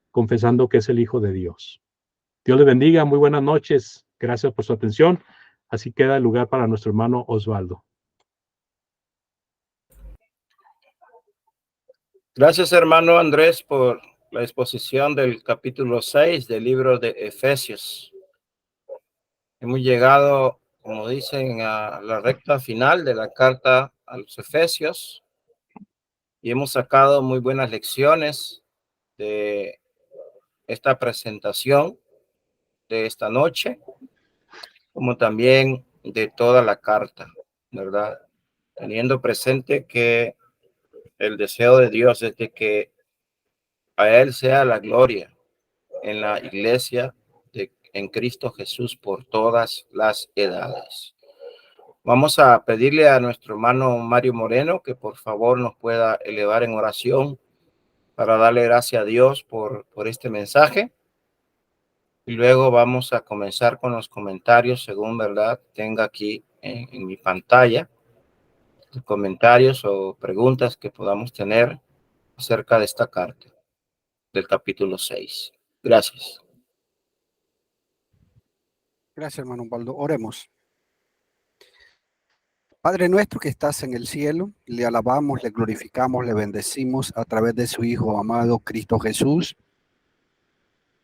confesando que es el Hijo de Dios. Dios le bendiga, muy buenas noches, gracias por su atención. Así queda el lugar para nuestro hermano Osvaldo. Gracias, hermano Andrés, por la exposición del capítulo 6 del libro de Efesios. Hemos llegado, como dicen, a la recta final de la carta a los Efesios y hemos sacado muy buenas lecciones de esta presentación de esta noche, como también de toda la carta, ¿verdad? Teniendo presente que el deseo de Dios es de que a Él sea la gloria en la iglesia en Cristo Jesús por todas las edades. Vamos a pedirle a nuestro hermano Mario Moreno que por favor nos pueda elevar en oración para darle gracias a Dios por este mensaje. Y luego vamos a comenzar con los comentarios según, ¿verdad? Tenga aquí en mi pantalla comentarios o preguntas que podamos tener acerca de esta carta del capítulo 6. Gracias. Gracias, hermano Osvaldo. Oremos. Padre nuestro que estás en el cielo, le alabamos, le glorificamos, le bendecimos a través de su Hijo amado Cristo Jesús.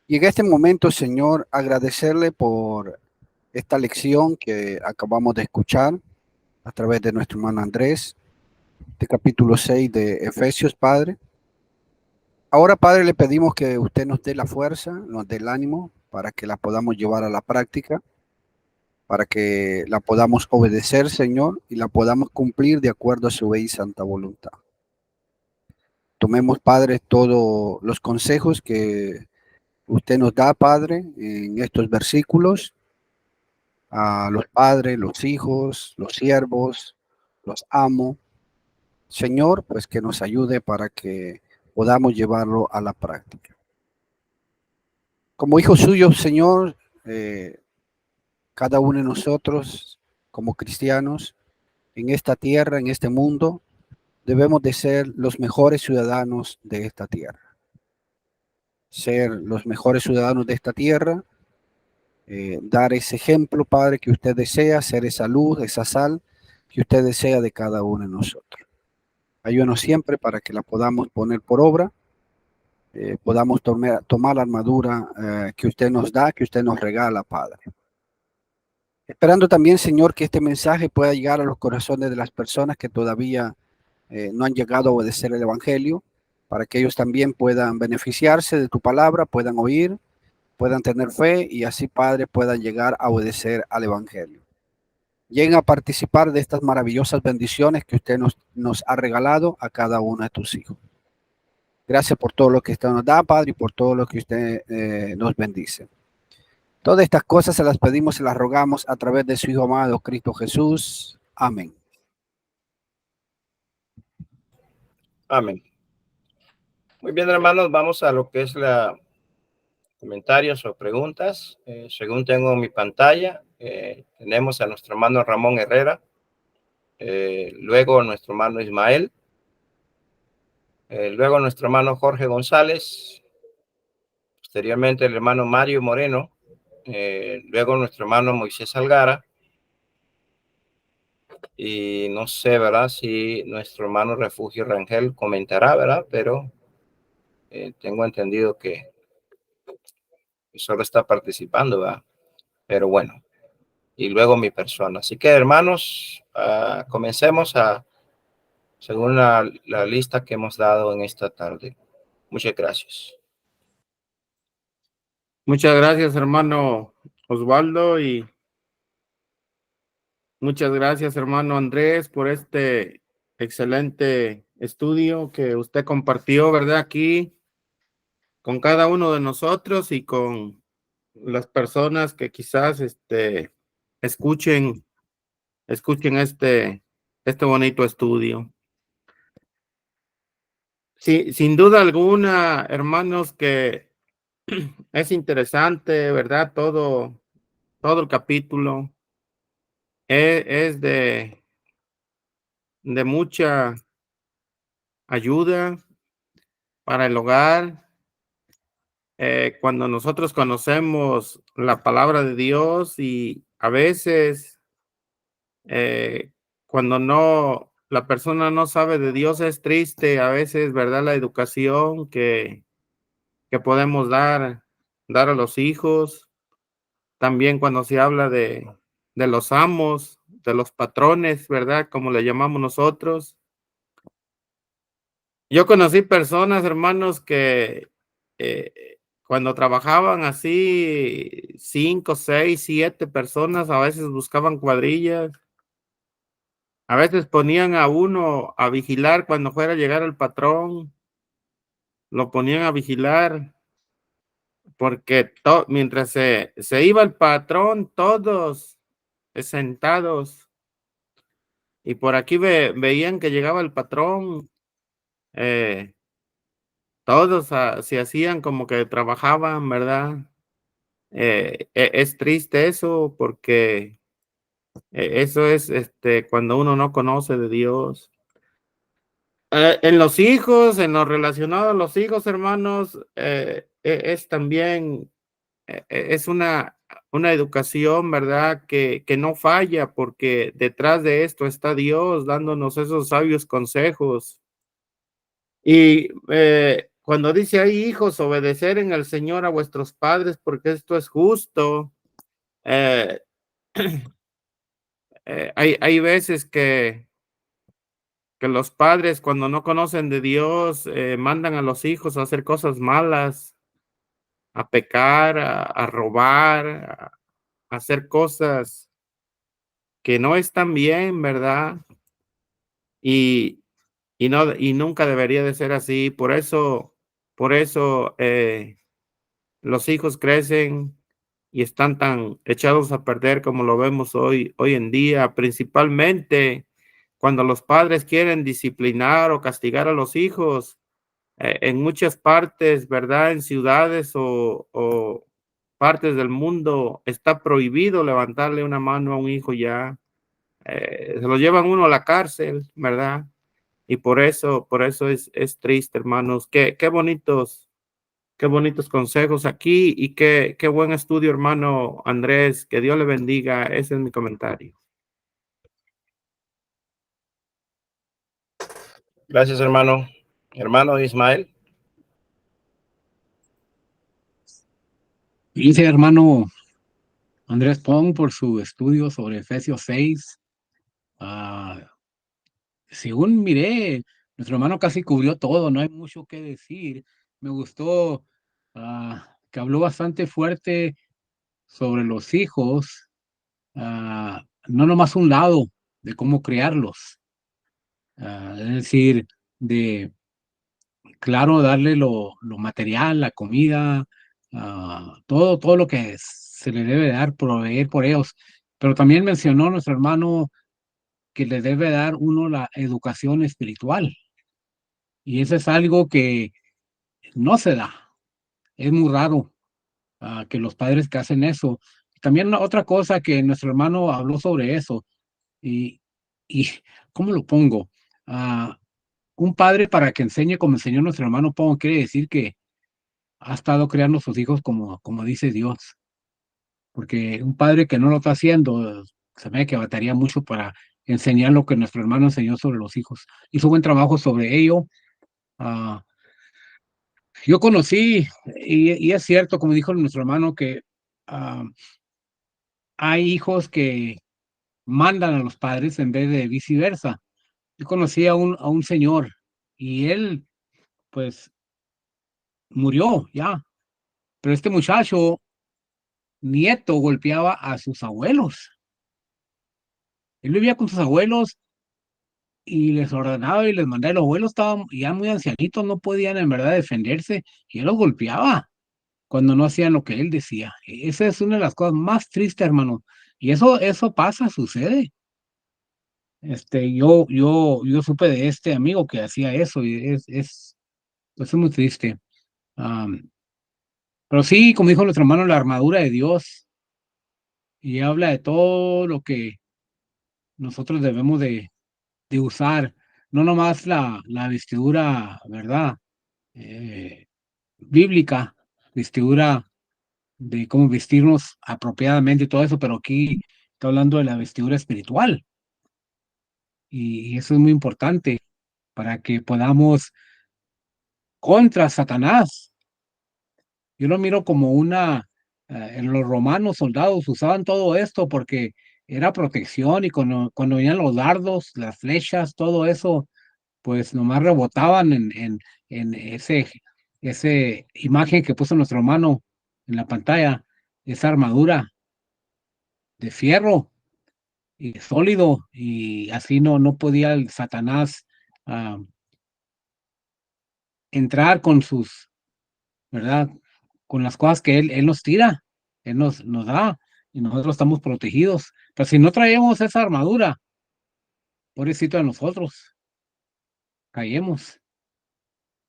Y en este momento, Señor, agradecerle por esta lección que acabamos de escuchar a través de nuestro hermano Andrés, de capítulo 6 de Efesios, Padre. Ahora, Padre, le pedimos que usted nos dé la fuerza, nos dé el ánimo para que la podamos llevar a la práctica, para que la podamos obedecer, Señor, y la podamos cumplir de acuerdo a su bella y santa voluntad. Tomemos, Padre, todos los consejos que usted nos da, Padre, en estos versículos, a los padres, los hijos, los siervos, los amos. Señor, pues que nos ayude para que podamos llevarlo a la práctica. Como hijos suyos, Señor, cada uno de nosotros, como cristianos, en esta tierra, en este mundo, debemos de ser los mejores ciudadanos de esta tierra. Ser los mejores ciudadanos de esta tierra, dar ese ejemplo, Padre, que usted desea, ser esa luz, esa sal que usted desea de cada uno de nosotros. Ayúdanos siempre para que la podamos poner por obra, podamos tomar la armadura que usted nos da, que usted nos regala, Padre. Esperando también, Señor, que este mensaje pueda llegar a los corazones de las personas que todavía no han llegado a obedecer el Evangelio, para que ellos también puedan beneficiarse de tu palabra, puedan oír, puedan tener fe y así, Padre, puedan llegar a obedecer al Evangelio. Lleguen a participar de estas maravillosas bendiciones que usted nos ha regalado a cada uno de tus hijos. Gracias por todo lo que usted nos da, Padre, y por todo lo que usted nos bendice. Todas estas cosas se las pedimos, se las rogamos a través de su Hijo amado, Cristo Jesús. Amén. Amén. Muy bien, hermanos, vamos a lo que es la comentarios o preguntas. Según tengo en mi pantalla, tenemos a nuestro hermano Ramón Herrera, luego nuestro hermano Ismael, luego nuestro hermano Jorge González, posteriormente el hermano Mario Moreno, luego nuestro hermano Moisés Algara, y no sé, ¿verdad? Si nuestro hermano Refugio Rangel comentará, ¿verdad? Pero tengo entendido que solo está participando, ¿verdad? Pero bueno, y luego mi persona. Así que, hermanos, comencemos según la lista que hemos dado en esta tarde. Muchas gracias. Muchas gracias, hermano Osvaldo, y muchas gracias, hermano Andrés, por este excelente estudio que usted compartió, ¿verdad? Aquí con cada uno de nosotros y con las personas que quizás escuchen este bonito estudio. Sí, sin duda alguna, hermanos, que es interesante, ¿verdad? Todo el capítulo es de mucha ayuda para el hogar. Cuando nosotros conocemos la palabra de Dios, y a veces cuando la persona no sabe de Dios, es triste a veces, ¿verdad? La educación que podemos dar a los hijos. También cuando se habla de los amos, de los patrones, ¿verdad? Como le llamamos nosotros. Yo conocí personas, hermanos, que cuando trabajaban así, 5, 6, 7 personas, a veces buscaban cuadrillas. A veces ponían a uno a vigilar cuando fuera a llegar el patrón. Lo ponían a vigilar porque mientras se iba el patrón, todos sentados. Y por aquí veían que llegaba el patrón. Todos se hacían como que trabajaban, ¿verdad? Es triste eso, porque eso es cuando uno no conoce de Dios. En los hijos, en lo relacionado a los hijos, hermanos, es también, es una educación, ¿verdad? Que no falla, porque detrás de esto está Dios dándonos esos sabios consejos. Y cuando dice ahí, hijos, obedecer en el Señor a vuestros padres, porque esto es justo. Hay veces que los padres, cuando no conocen de Dios, mandan a los hijos a hacer cosas malas, a pecar, a robar, a hacer cosas que no están bien, ¿verdad? Y nunca debería de ser así. Por eso los hijos crecen y están tan echados a perder como lo vemos hoy en día, principalmente cuando los padres quieren disciplinar o castigar a los hijos. En muchas partes, ¿verdad? En ciudades o partes del mundo está prohibido levantarle una mano a un hijo ya. Se lo llevan uno a la cárcel, ¿verdad? Y por eso es triste, hermanos. Qué bonitos consejos aquí, y qué buen estudio, hermano Andrés. Que Dios le bendiga. Ese es mi comentario. Gracias, hermano. Hermano Ismael. Dice hermano Andrés Pong por su estudio sobre Efesios 6. Según miré, nuestro hermano casi cubrió todo, no hay mucho que decir. Me gustó que habló bastante fuerte sobre los hijos, no nomás un lado de cómo criarlos, es decir, de, claro, darle lo material, la comida, todo lo que se le debe dar, proveer por ellos. Pero también mencionó nuestro hermano que le debe dar uno la educación espiritual. Y eso es algo que no se da, es muy raro. que los padres que hacen eso. También otra cosa que nuestro hermano habló sobre eso, y, y ¿cómo lo pongo? Un padre para que enseñe como enseñó nuestro hermano Pongo quiere decir que ha estado creando a sus hijos como dice Dios. Porque un padre que no lo está haciendo, se me ve que bataría mucho para enseñar lo que nuestro hermano enseñó sobre los hijos. Hizo buen trabajo sobre ello. Ah, yo conocí, y es cierto, como dijo nuestro hermano, que ah, hay hijos que mandan a los padres en vez de viceversa. Yo conocí a un señor y él, pues, murió ya. Pero este muchacho, nieto, golpeaba a sus abuelos. Él vivía con sus abuelos y les ordenaba y les mandaba. Los abuelos estaban ya muy ancianitos, no podían en verdad defenderse y él los golpeaba cuando no hacían lo que él decía. Esa es una de las cosas más tristes, hermano. Y eso pasa, sucede. Yo supe de este amigo que hacía eso y pues es muy triste. Am, pero sí, como dijo nuestro hermano, la armadura de Dios y habla de todo lo que nosotros debemos de usar, no nomás la vestidura, ¿verdad? Bíblica, vestidura de cómo vestirnos apropiadamente y todo eso, pero aquí está hablando de la vestidura espiritual y eso es muy importante para que podamos contra Satanás. Yo lo miro como en los romanos soldados usaban todo esto porque era protección y cuando venían los dardos, las flechas, todo eso, pues nomás rebotaban en ese imagen que puso nuestro hermano en la pantalla, esa armadura de fierro y sólido, y así no podía el Satanás ah, entrar con sus, ¿verdad? Con las cosas que él nos tira, él nos da, y nosotros estamos protegidos. Pero si no traemos esa armadura, pobrecito de nosotros, caemos.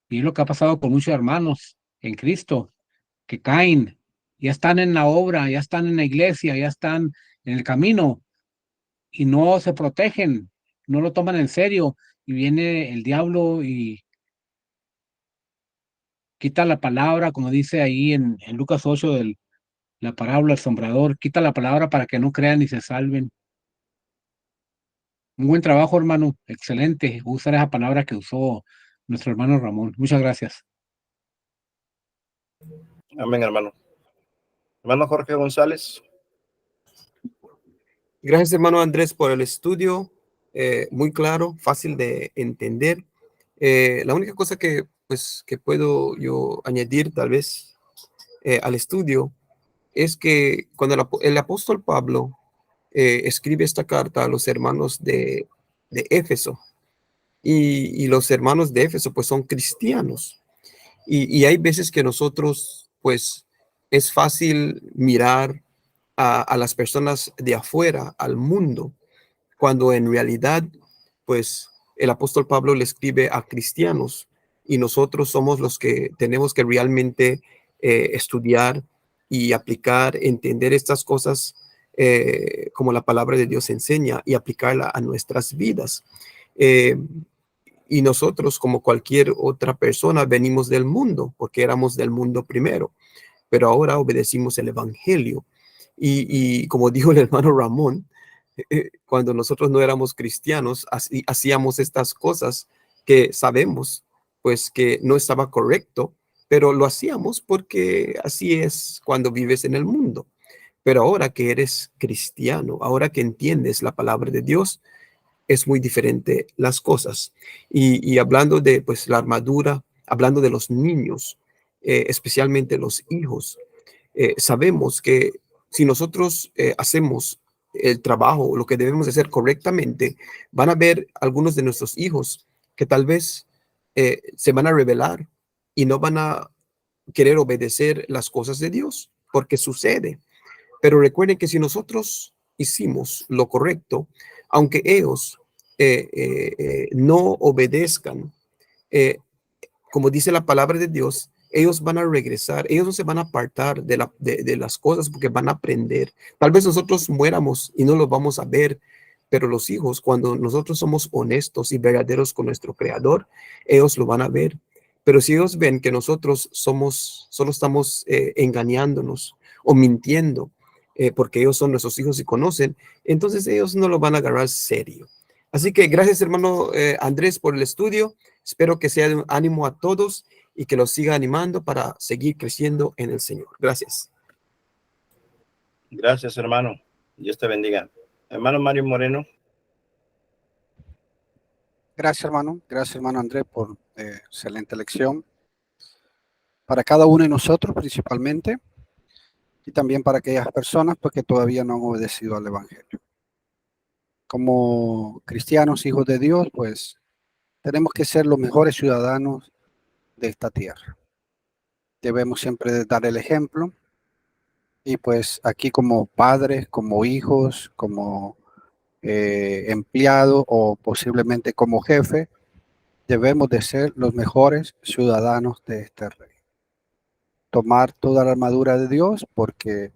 Y es lo que ha pasado con muchos hermanos en Cristo, que caen, ya están en la obra, ya están en la iglesia, ya están en el camino y no se protegen, no lo toman en serio y viene el diablo y quita la palabra, como dice ahí en Lucas 8 la parábola del sembrador, quita la palabra para que no crean y se salven. Un buen trabajo, hermano, excelente. Voy a usar esa palabra que usó nuestro hermano Ramón. Muchas gracias. Amén, hermano. Hermano Jorge González. Gracias, hermano Andrés, por el estudio. Muy claro, fácil de entender. La única cosa que puedo yo añadir tal vez al estudio es que cuando el apóstol Pablo escribe esta carta a los hermanos de Éfeso, y los hermanos de Éfeso pues son cristianos, y hay veces que nosotros pues es fácil mirar a las personas de afuera, al mundo, cuando en realidad pues el apóstol Pablo le escribe a cristianos y nosotros somos los que tenemos que realmente estudiar y aplicar, entender estas cosas como la palabra de Dios enseña y aplicarla a nuestras vidas. Y nosotros, como cualquier otra persona, venimos del mundo, porque éramos del mundo primero, pero ahora obedecimos el evangelio. Y como dijo el hermano Ramón, cuando nosotros no éramos cristianos, hacíamos estas cosas que sabemos, pues que no estaba correcto, pero lo hacíamos porque así es cuando vives en el mundo. Pero ahora que eres cristiano, ahora que entiendes la palabra de Dios, es muy diferente las cosas. Y hablando de pues la armadura, hablando de los niños, especialmente los hijos, sabemos que si nosotros hacemos el trabajo, lo que debemos hacer correctamente, van a ver algunos de nuestros hijos que tal vez se van a rebelar y no van a querer obedecer las cosas de Dios, porque sucede. Pero recuerden que si nosotros hicimos lo correcto, aunque ellos no obedezcan, como dice la palabra de Dios, ellos van a regresar, ellos no se van a apartar de las cosas porque van a aprender. Tal vez nosotros muéramos y no los vamos a ver, pero los hijos, cuando nosotros somos honestos y verdaderos con nuestro Creador, ellos lo van a ver. Pero si ellos ven que nosotros solo estamos engañándonos o mintiendo, porque ellos son nuestros hijos y conocen, entonces ellos no lo van a agarrar serio. Así que gracias, hermano Andrés, por el estudio. Espero que sea de un ánimo a todos y que los siga animando para seguir creciendo en el Señor. Gracias. Gracias, hermano. Dios te bendiga. Hermano Mario Moreno. Gracias, hermano. Gracias, hermano Andrés, por excelente lección. Para cada uno de nosotros, principalmente, y también para aquellas personas pues, que todavía no han obedecido al Evangelio. Como cristianos, hijos de Dios, pues tenemos que ser los mejores ciudadanos de esta tierra. Debemos siempre dar el ejemplo. Y pues aquí como padres, como hijos, como empleado o posiblemente como jefe, debemos de ser los mejores ciudadanos de este reino. Tomar toda la armadura de Dios, porque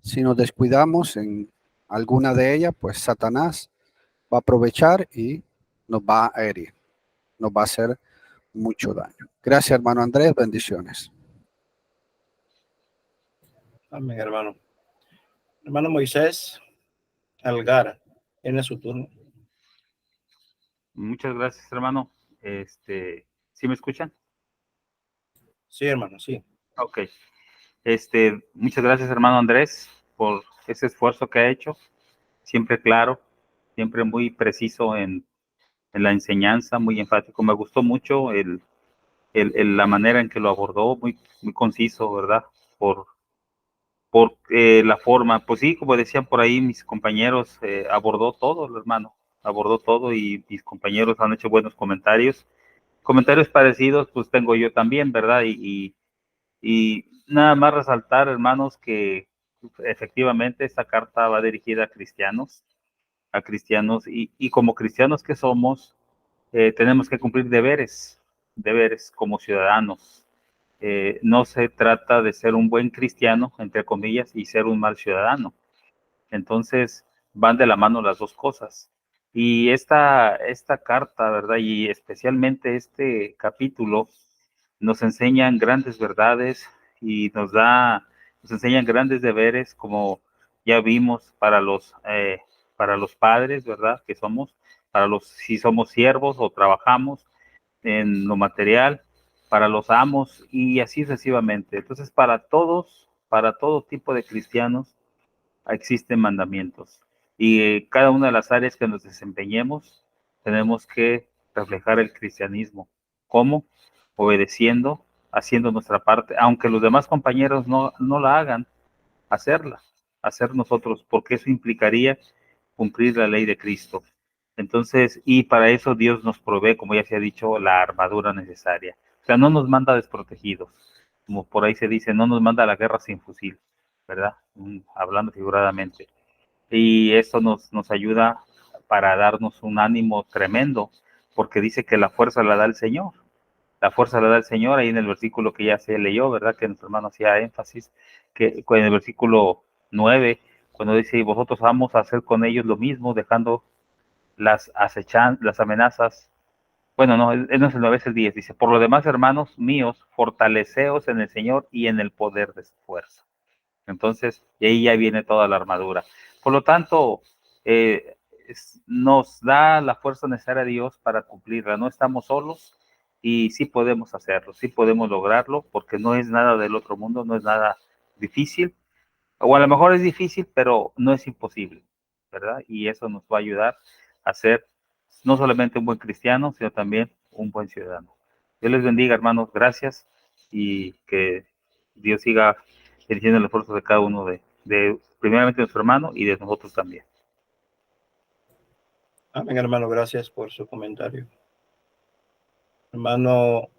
si nos descuidamos en alguna de ellas, pues Satanás va a aprovechar y nos va a herir, nos va a hacer mucho daño. Gracias, hermano Andrés, bendiciones. Amén, hermano. Hermano Moisés Algara, tiene su turno. Muchas gracias, hermano. ¿Sí me escuchan? Sí, hermano, sí. Ok. Muchas gracias, hermano Andrés, por ese esfuerzo que ha hecho. Siempre claro, siempre muy preciso en la enseñanza, muy enfático. Me gustó mucho la manera en que lo abordó, muy conciso, ¿verdad? Por la forma, pues sí, como decían por ahí mis compañeros, abordó todo, hermano, abordó todo y mis compañeros han hecho buenos comentarios. Comentarios parecidos, pues tengo yo también, ¿verdad? Y nada más resaltar, hermanos, que efectivamente esta carta va dirigida a cristianos y como cristianos que somos, tenemos que cumplir deberes como ciudadanos. No se trata de ser un buen cristiano, entre comillas, y ser un mal ciudadano. Entonces, van de la mano las dos cosas. Y esta carta, ¿verdad? Y especialmente este capítulo nos enseñan grandes verdades y nos enseñan grandes deberes, como ya vimos para los padres, ¿verdad? Que somos, si somos siervos o trabajamos en lo material, para los amos y así sucesivamente. Entonces, para todo tipo de cristianos existen mandamientos y cada una de las áreas que nos desempeñemos tenemos que reflejar el cristianismo. ¿Cómo? Obedeciendo, haciendo nuestra parte, aunque los demás compañeros no la hagan, hacer nosotros, porque eso implicaría cumplir la ley de Cristo. Entonces, y para eso Dios nos provee, como ya se ha dicho, la armadura necesaria. O sea, no nos manda desprotegidos, como por ahí se dice, no nos manda a la guerra sin fusil, ¿verdad? Hablando figuradamente. Y esto nos ayuda para darnos un ánimo tremendo, porque dice que la fuerza la da el Señor. La fuerza la da el Señor, ahí en el versículo que ya se leyó, ¿verdad? Que nuestro hermano hacía énfasis, que en el versículo 9, cuando dice, y vosotros vamos a hacer con ellos lo mismo, dejando las amenazas. Bueno, no es el 9, es el 10. Dice, por lo demás, hermanos míos, fortaleceos en el Señor y en el poder de su fuerza. Entonces, y ahí ya viene toda la armadura. Por lo tanto, nos da la fuerza necesaria a Dios para cumplirla. No estamos solos y sí podemos hacerlo, sí podemos lograrlo, porque no es nada del otro mundo, no es nada difícil. O a lo mejor es difícil, pero no es imposible, ¿verdad? Y eso nos va a ayudar a ser no solamente un buen cristiano, sino también un buen ciudadano. Dios les bendiga, hermanos, gracias y que Dios siga dirigiendo el esfuerzo de cada uno de primeramente de nuestro hermano y de nosotros también. Amén, hermano, gracias por su comentario. Hermano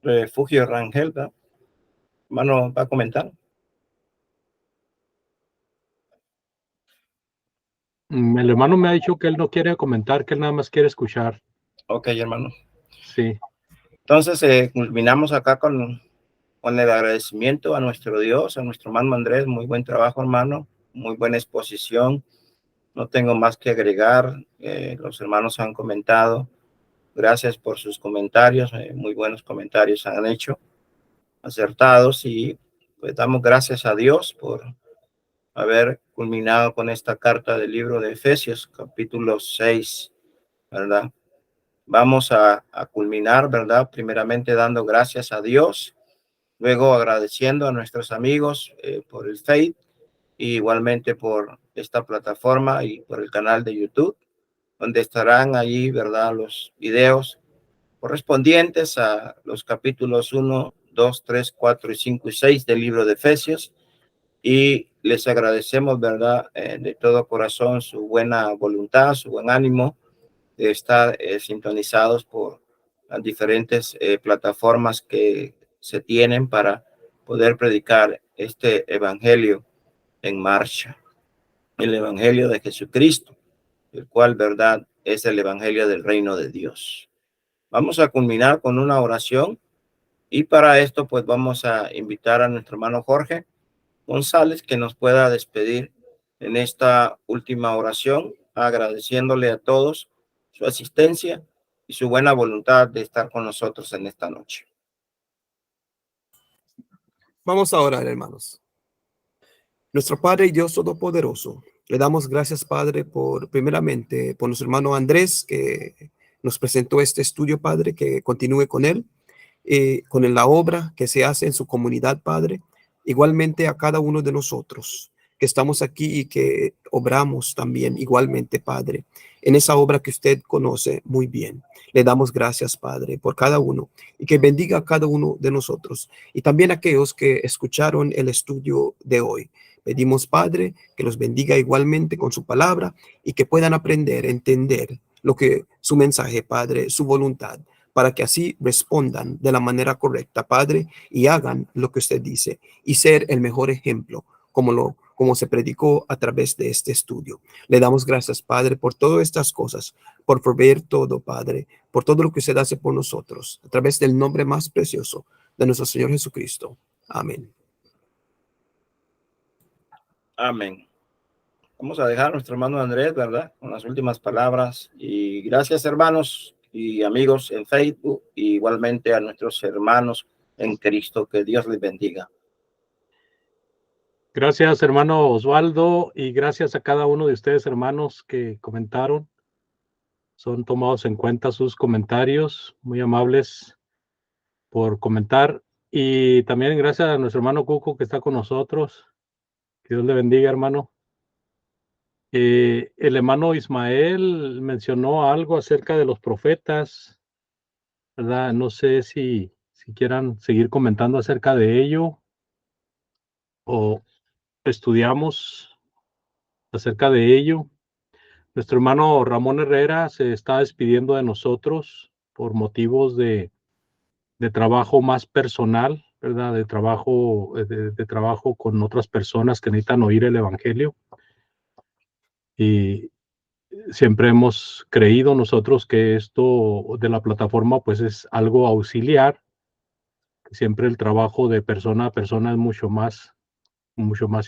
Refugio Rangel, ¿verdad? Hermano, ¿va a comentar? El hermano me ha dicho que él no quiere comentar, que él nada más quiere escuchar. Ok, hermano. Sí. Entonces, culminamos acá con el agradecimiento a nuestro Dios, a nuestro hermano Andrés. Muy buen trabajo, hermano, muy buena exposición. No tengo más que agregar. Los hermanos han comentado. Gracias por sus comentarios. Muy buenos comentarios han hecho, acertados, y pues damos gracias a Dios por haber culminado con esta carta del libro de Efesios, capítulo 6, ¿verdad? Vamos a culminar, ¿verdad? Primeramente dando gracias a Dios, luego agradeciendo a nuestros amigos por el Faith, y igualmente por esta plataforma y por el canal de YouTube, donde estarán ahí, ¿verdad?, los videos correspondientes a los capítulos 1, 2, 3, 4 y 5 y 6 del libro de Efesios. Y les agradecemos, ¿verdad?, de todo corazón su buena voluntad, su buen ánimo de estar sintonizados por las diferentes plataformas que se tienen para poder predicar este evangelio en marcha, el evangelio de Jesucristo, el cual, verdad, es el evangelio del reino de Dios. Vamos a culminar con una oración, y para esto pues vamos a invitar a nuestro hermano Jorge González que nos pueda despedir en esta última oración, agradeciéndole a todos su asistencia y su buena voluntad de estar con nosotros en esta noche. Vamos a orar, hermanos. Nuestro Padre y Dios Todopoderoso, le damos gracias, Padre, primeramente por nuestro hermano Andrés, que nos presentó este estudio, Padre, que continúe con él, con la obra que se hace en su comunidad, Padre. Igualmente a cada uno de nosotros que estamos aquí y que obramos también igualmente, Padre, en esa obra que usted conoce muy bien. Le damos gracias, Padre, por cada uno, y que bendiga a cada uno de nosotros, y también a aquellos que escucharon el estudio de hoy. Pedimos, Padre, que los bendiga igualmente con su palabra, y que puedan aprender, entender lo que su mensaje, Padre, su voluntad, para que así respondan de la manera correcta, Padre, y hagan lo que usted dice, y ser el mejor ejemplo, como se predicó a través de este estudio. Le damos gracias, Padre, por todas estas cosas, por proveer todo, Padre, por todo lo que usted hace por nosotros, a través del nombre más precioso de nuestro Señor Jesucristo. Amén. Amén. Vamos a dejar a nuestro hermano Andrés, ¿verdad?, con las últimas palabras. Y gracias, hermanos y amigos en Facebook, y igualmente a nuestros hermanos en Cristo. Que Dios les bendiga. Gracias, hermano Osvaldo, y gracias a cada uno de ustedes, hermanos, que comentaron. Son tomados en cuenta sus comentarios, muy amables por comentar. Y también gracias a nuestro hermano Cuco que está con nosotros. Que Dios le bendiga, hermano. El hermano Ismael mencionó algo acerca de los profetas, ¿verdad? No sé si quieran seguir comentando acerca de ello o estudiamos acerca de ello. Nuestro hermano Ramón Herrera se está despidiendo de nosotros por motivos de trabajo más personal, ¿verdad? De trabajo con otras personas que necesitan oír el evangelio. Y siempre hemos creído nosotros que esto de la plataforma pues es algo auxiliar. Siempre el trabajo de persona a persona es mucho más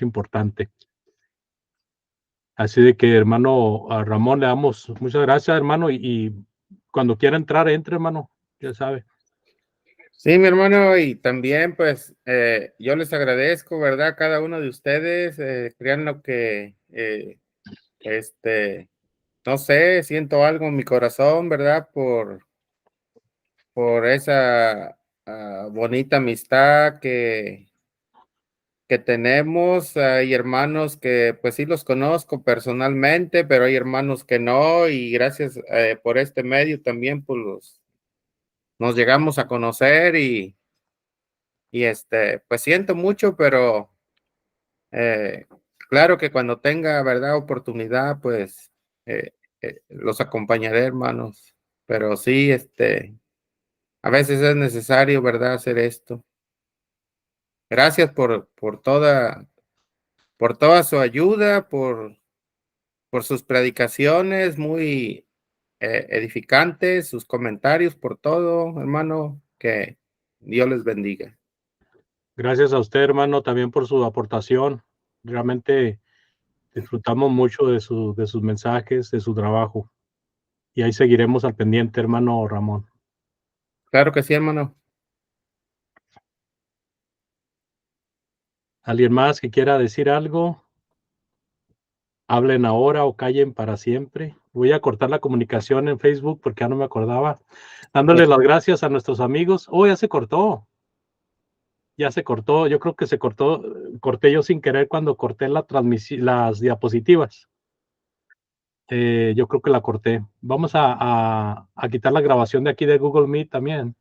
importante. Así de que, hermano, a Ramón le damos muchas gracias, hermano, y cuando quiera entrar, entre, hermano, ya sabe. Sí, mi hermano, y también pues yo les agradezco, ¿verdad? A cada uno de ustedes, crean lo que, no sé, siento algo en mi corazón, ¿verdad? Por esa bonita amistad que tenemos. Hay hermanos que pues sí los conozco personalmente, pero hay hermanos que no, y gracias por este medio también pues nos llegamos a conocer, y pues siento mucho, pero claro que cuando tenga, ¿verdad?, oportunidad, pues los acompañaré, hermanos, pero sí, a veces es necesario, ¿verdad?, hacer esto. Gracias por toda su ayuda, por sus predicaciones muy edificantes, sus comentarios, por todo, hermano. Que Dios les bendiga. Gracias a usted, hermano, también por su aportación. Realmente disfrutamos mucho de sus mensajes, de su trabajo. Y ahí seguiremos al pendiente, hermano Ramón. Claro que sí, hermano. ¿Alguien más que quiera decir algo? Hablen ahora o callen para siempre. Voy a cortar la comunicación en Facebook porque ya no me acordaba. Dándole las gracias a nuestros amigos. Oh, ya se cortó. Ya se cortó. Yo creo que se cortó. Corté yo sin querer cuando corté la transmisión, las diapositivas. Yo creo que la corté. Vamos a quitar la grabación de aquí de Google Meet también.